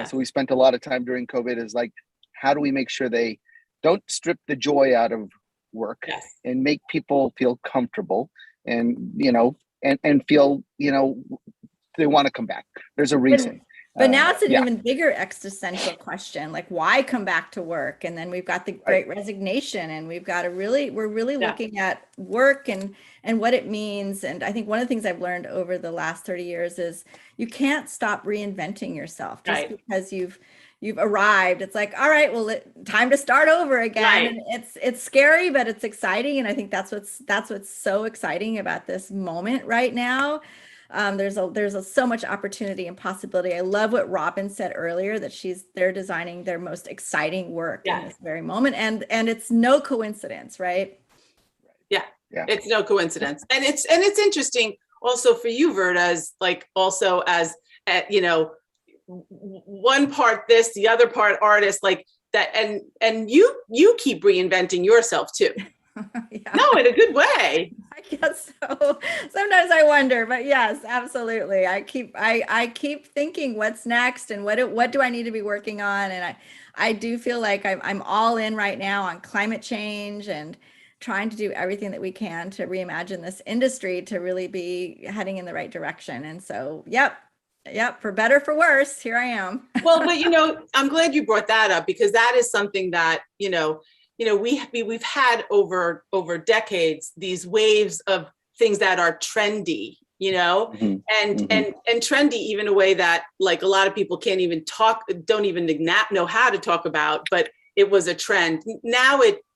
[SPEAKER 13] So we spent a lot of time during COVID is like, how do we make sure they don't strip the joy out of work and make people feel comfortable and, and feel, they want to come back. There's a reason.
[SPEAKER 12] But now it's an even bigger existential question, like why come back to work? And then we've got the Great Resignation, and we're really looking at work and what it means. And I think one of the things I've learned over the last 30 years is you can't stop reinventing yourself just because you've arrived. It's like, all right, well, time to start over again. And it's scary, but it's exciting. And I think that's what's so exciting about this moment right now. There's so much opportunity and possibility. I love what Robin said earlier, that they're designing their most exciting work in this very moment. And it's no coincidence, right?
[SPEAKER 2] Yeah. It's no coincidence. And it's interesting also for you, Verda, as like also as, one part this, the other part artist, like that. And you keep reinventing yourself too. No, in a good way.
[SPEAKER 12] I guess so. Sometimes I wonder, but yes, absolutely. I keep thinking what's next and what do I need to be working on? And I do feel like I'm all in right now on climate change and trying to do everything that we can to reimagine this industry to really be heading in the right direction. And so, yep, for better, for worse, here I am.
[SPEAKER 2] Well, but I'm glad you brought that up, because that is something that, we've had over decades, these waves of things that are trendy, and trendy even in a way that like a lot of people can't even don't even know how to talk about, but it was a trend.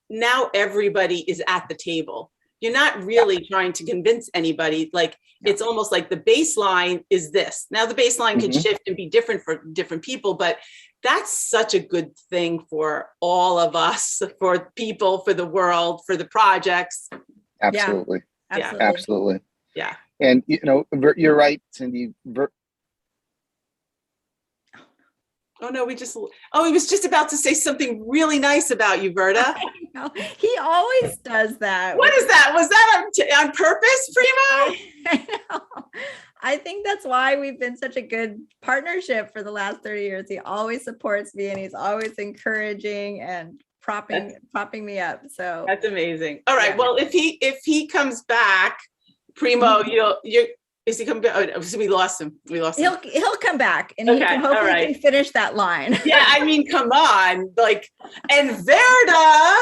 [SPEAKER 2] Now everybody is at the table. You're not really trying to convince anybody. Like, it's almost like the baseline is this. Now the baseline can shift and be different for different people, but that's such a good thing for all of us, for people, for the world, for the projects.
[SPEAKER 13] Absolutely.
[SPEAKER 12] Yeah.
[SPEAKER 13] Absolutely.
[SPEAKER 2] Yeah.
[SPEAKER 13] And, you're right, Cindy.
[SPEAKER 2] Oh no, he was just about to say something really nice about you, Verda.
[SPEAKER 12] He always does that.
[SPEAKER 2] What is that? Was that on purpose, Primo?
[SPEAKER 12] I know. I think that's why we've been such a good partnership for the last 30 years. He always supports me and he's always encouraging and propping me up. So
[SPEAKER 2] that's amazing. All right. Yeah. Well, if he comes back, Primo, is he coming back? Oh, we lost him.
[SPEAKER 12] He'll come back and he can hopefully can finish that line.
[SPEAKER 2] Yeah, I mean, come on, like, and Verda.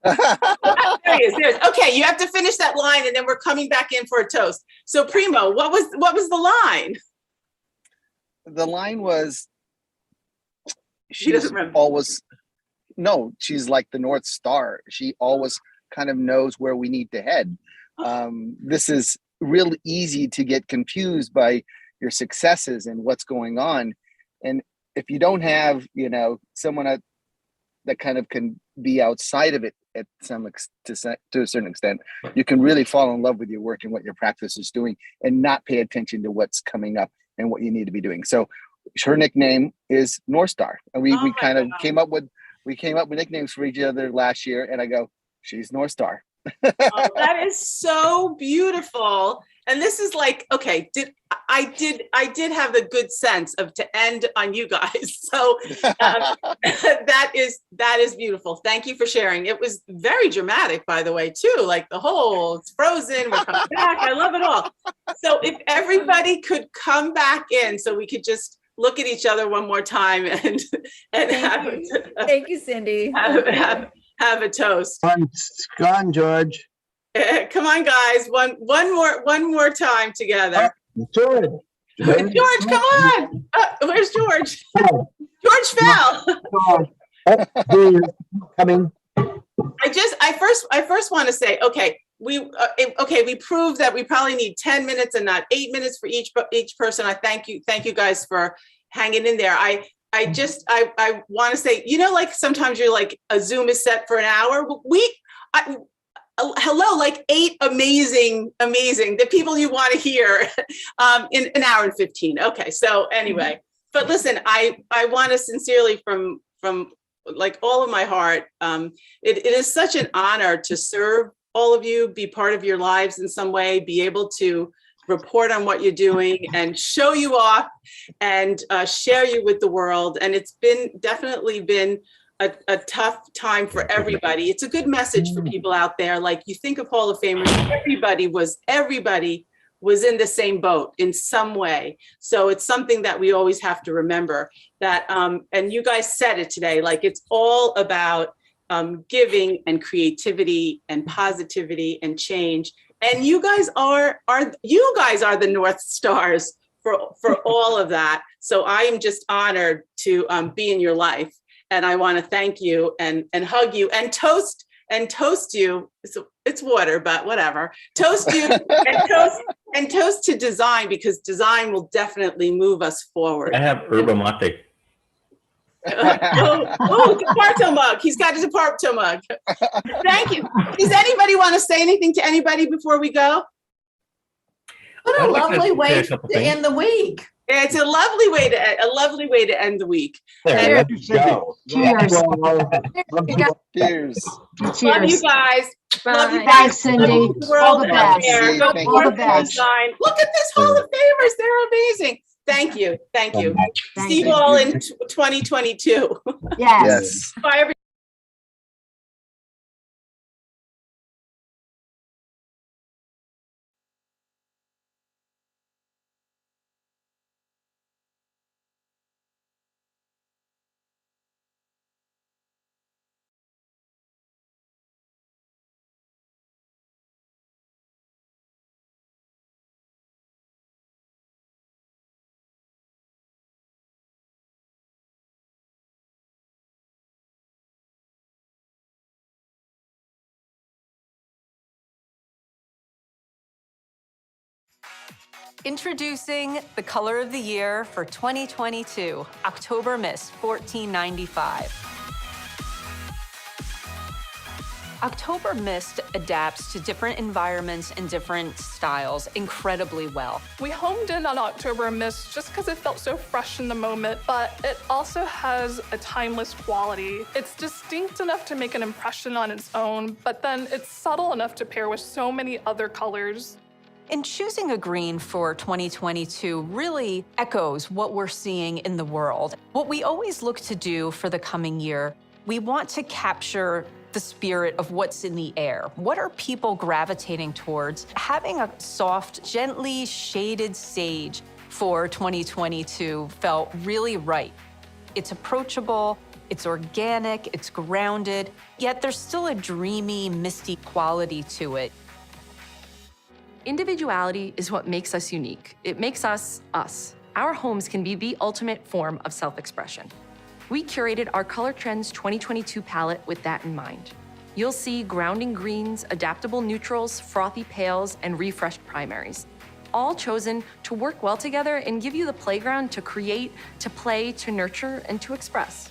[SPEAKER 2] There he is. Okay, you have to finish that line, and then we're coming back in for a toast. So, Primo, what was the line?
[SPEAKER 13] The line was,
[SPEAKER 2] she's
[SPEAKER 13] like the North Star. She always kind of knows where we need to head. This is real easy to get confused by your successes and what's going on. And if you don't have, someone that kind of can be outside of it to a certain extent, you can really fall in love with your work and what your practice is doing and not pay attention to what's coming up and what you need to be doing. So her nickname is North Star. And we kind of came up with nicknames for each other last year. And I go, she's North Star.
[SPEAKER 2] Oh, that is so beautiful. And this is like, okay, I did have the good sense to end on you guys. So that is beautiful. Thank you for sharing. It was very dramatic, by the way, too. Like the whole, it's frozen, we're coming back. I love it all. So if everybody could come back in so we could just look at each other one more time and
[SPEAKER 12] thank you, Cindy.
[SPEAKER 2] Have a toast.
[SPEAKER 6] Go on, George.
[SPEAKER 2] Come on, guys. One more time together.
[SPEAKER 6] George,
[SPEAKER 2] come on. Where's George? George fell.
[SPEAKER 6] Coming.
[SPEAKER 2] I first want to say, okay, we proved that we probably need 10 minutes and not 8 minutes for each person. I thank you guys for hanging in there. I want to say, like sometimes you're like a Zoom is set for an hour. Hello, like 8 amazing, the people you want to hear in an hour and 15. Okay. So anyway, but listen, I want to sincerely from like all of my heart. It is such an honor to serve all of you, be part of your lives in some way, be able to report on what you're doing and show you off and share you with the world. And it's definitely been a tough time for everybody. It's a good message for people out there. Like, you think of Hall of Famers, everybody was in the same boat in some way. So it's something that we always have to remember that, and you guys said it today, like it's all about giving and creativity and positivity and change. And you guys are the North Stars for all of that. So I am just honored to be in your life. And I want to thank you and hug you and toast you. It's water, but whatever. Toast you and toast to design, because design will definitely move us forward.
[SPEAKER 5] I have yerba mate.
[SPEAKER 2] Departo mug. He's got a Departo mug. Thank you. Does anybody want to say anything to anybody before we go?
[SPEAKER 8] What a lovely way to end the week.
[SPEAKER 2] It's a lovely way to end the week.
[SPEAKER 6] Cheers.
[SPEAKER 4] Cheers.
[SPEAKER 13] Cheers.
[SPEAKER 2] Love you guys.
[SPEAKER 10] Bye.
[SPEAKER 2] Love you guys.
[SPEAKER 4] Thanks, Cindy. All the best.
[SPEAKER 2] All the best. Look at this Hall of Famers. They're amazing. Thank you. See you all in 2022.
[SPEAKER 4] Yes.
[SPEAKER 2] Bye, everybody.
[SPEAKER 14] Introducing the color of the year for 2022, October Mist 1495. October Mist adapts to different environments and different styles incredibly well.
[SPEAKER 15] We homed in on October Mist just because it felt so fresh in the moment, but it also has a timeless quality. It's distinct enough to make an impression on its own, but then it's subtle enough to pair with so many other colors.
[SPEAKER 14] And choosing a green for 2022 really echoes what we're seeing in the world. What we always look to do for the coming year, we want to capture the spirit of what's in the air. What are people gravitating towards? Having a soft, gently shaded sage for 2022 felt really right. It's approachable, it's organic, it's grounded, yet there's still a dreamy, misty quality to it.
[SPEAKER 16] Individuality is what makes us unique. It makes us, us. Our homes can be the ultimate form of self-expression. We curated our Color Trends 2022 palette with that in mind. You'll see grounding greens, adaptable neutrals, frothy pales, and refreshed primaries, all chosen to work well together and give you the playground to create, to play, to nurture, and to express.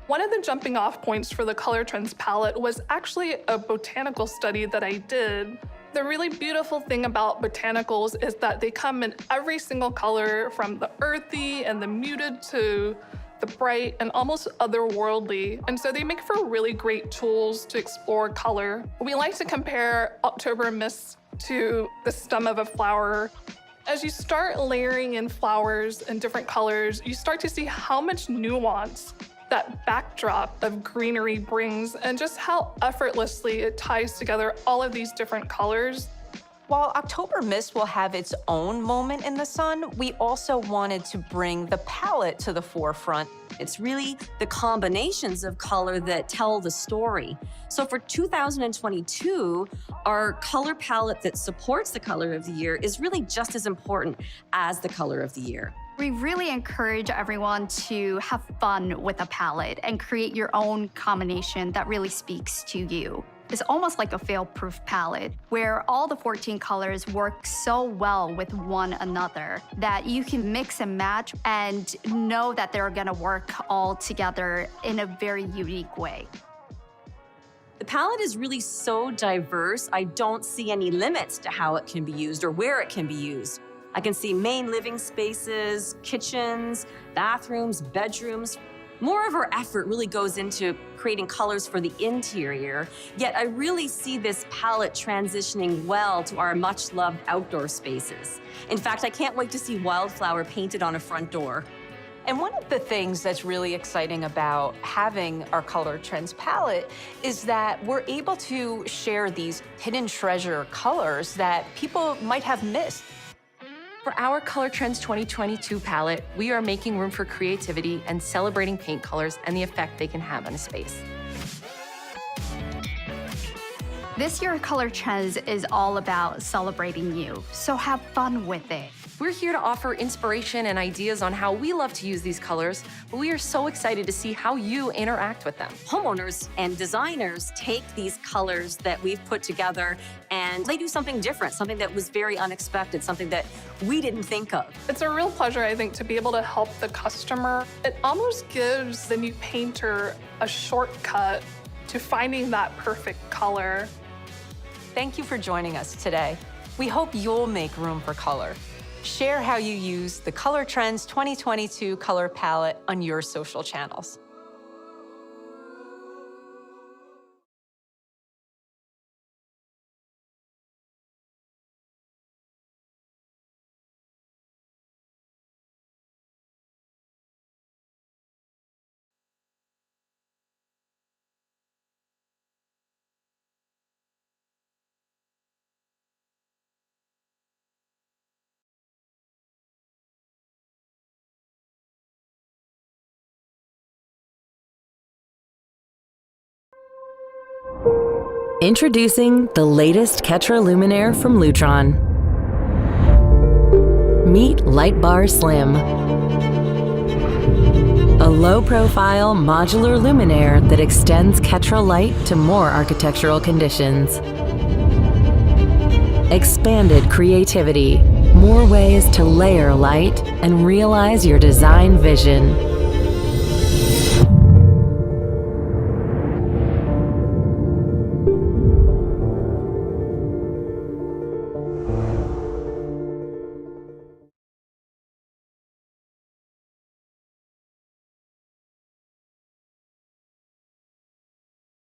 [SPEAKER 15] One of the jumping off points for the Color Trends palette was actually a botanical study that I did. The really beautiful thing about botanicals is that they come in every single color, from the earthy and the muted to the bright and almost otherworldly. And so they make for really great tools to explore color. We like to compare October Mist to the stem of a flower. As you start layering in flowers and different colors, you start to see how much nuance that backdrop of greenery brings and just how effortlessly it ties together all of these different colors.
[SPEAKER 14] While October Mist will have its own moment in the sun, we also wanted to bring the palette to the forefront.
[SPEAKER 17] It's really the combinations of color that tell the story. So for 2022, our color palette that supports the color of the year is really just as important as the color of the year.
[SPEAKER 18] We really encourage everyone to have fun with a palette and create your own combination that really speaks to you. It's almost like a fail-proof palette where all the 14 colors work so well with one another that you can mix and match and know that they're gonna work all together in a very unique way.
[SPEAKER 17] The palette is really so diverse, I don't see any limits to how it can be used or where it can be used. I can see main living spaces, kitchens, bathrooms, bedrooms. More of our effort really goes into creating colors for the interior, yet I really see this palette transitioning well to our much-loved outdoor spaces. In fact, I can't wait to see wildflower painted on a front door.
[SPEAKER 14] And one of the things that's really exciting about having our Color Trends palette is that we're able to share these hidden treasure colors that people might have missed.
[SPEAKER 16] For our Color Trends 2022 palette, we are making room for creativity and celebrating paint colors and the effect they can have on a space.
[SPEAKER 18] This year, Color Trends is all about celebrating you, so have fun with it.
[SPEAKER 16] We're here to offer inspiration and ideas on how we love to use these colors, but we are so excited to see how you interact with them.
[SPEAKER 17] Homeowners and designers take these colors that we've put together and they do something different, something that was very unexpected, something that we didn't think of.
[SPEAKER 15] It's a real pleasure, I think, to be able to help the customer. It almost gives the new painter a shortcut to finding that perfect color.
[SPEAKER 14] Thank you for joining us today. We hope you'll make room for color. Share how you use the Color Trends 2022 color palette on your social channels.
[SPEAKER 1] Introducing the latest Ketra luminaire from Lutron. Meet Light Bar Slim, a low-profile modular luminaire that extends Ketra light to more architectural conditions. expanded creativity, more ways to layer light and realize your design vision.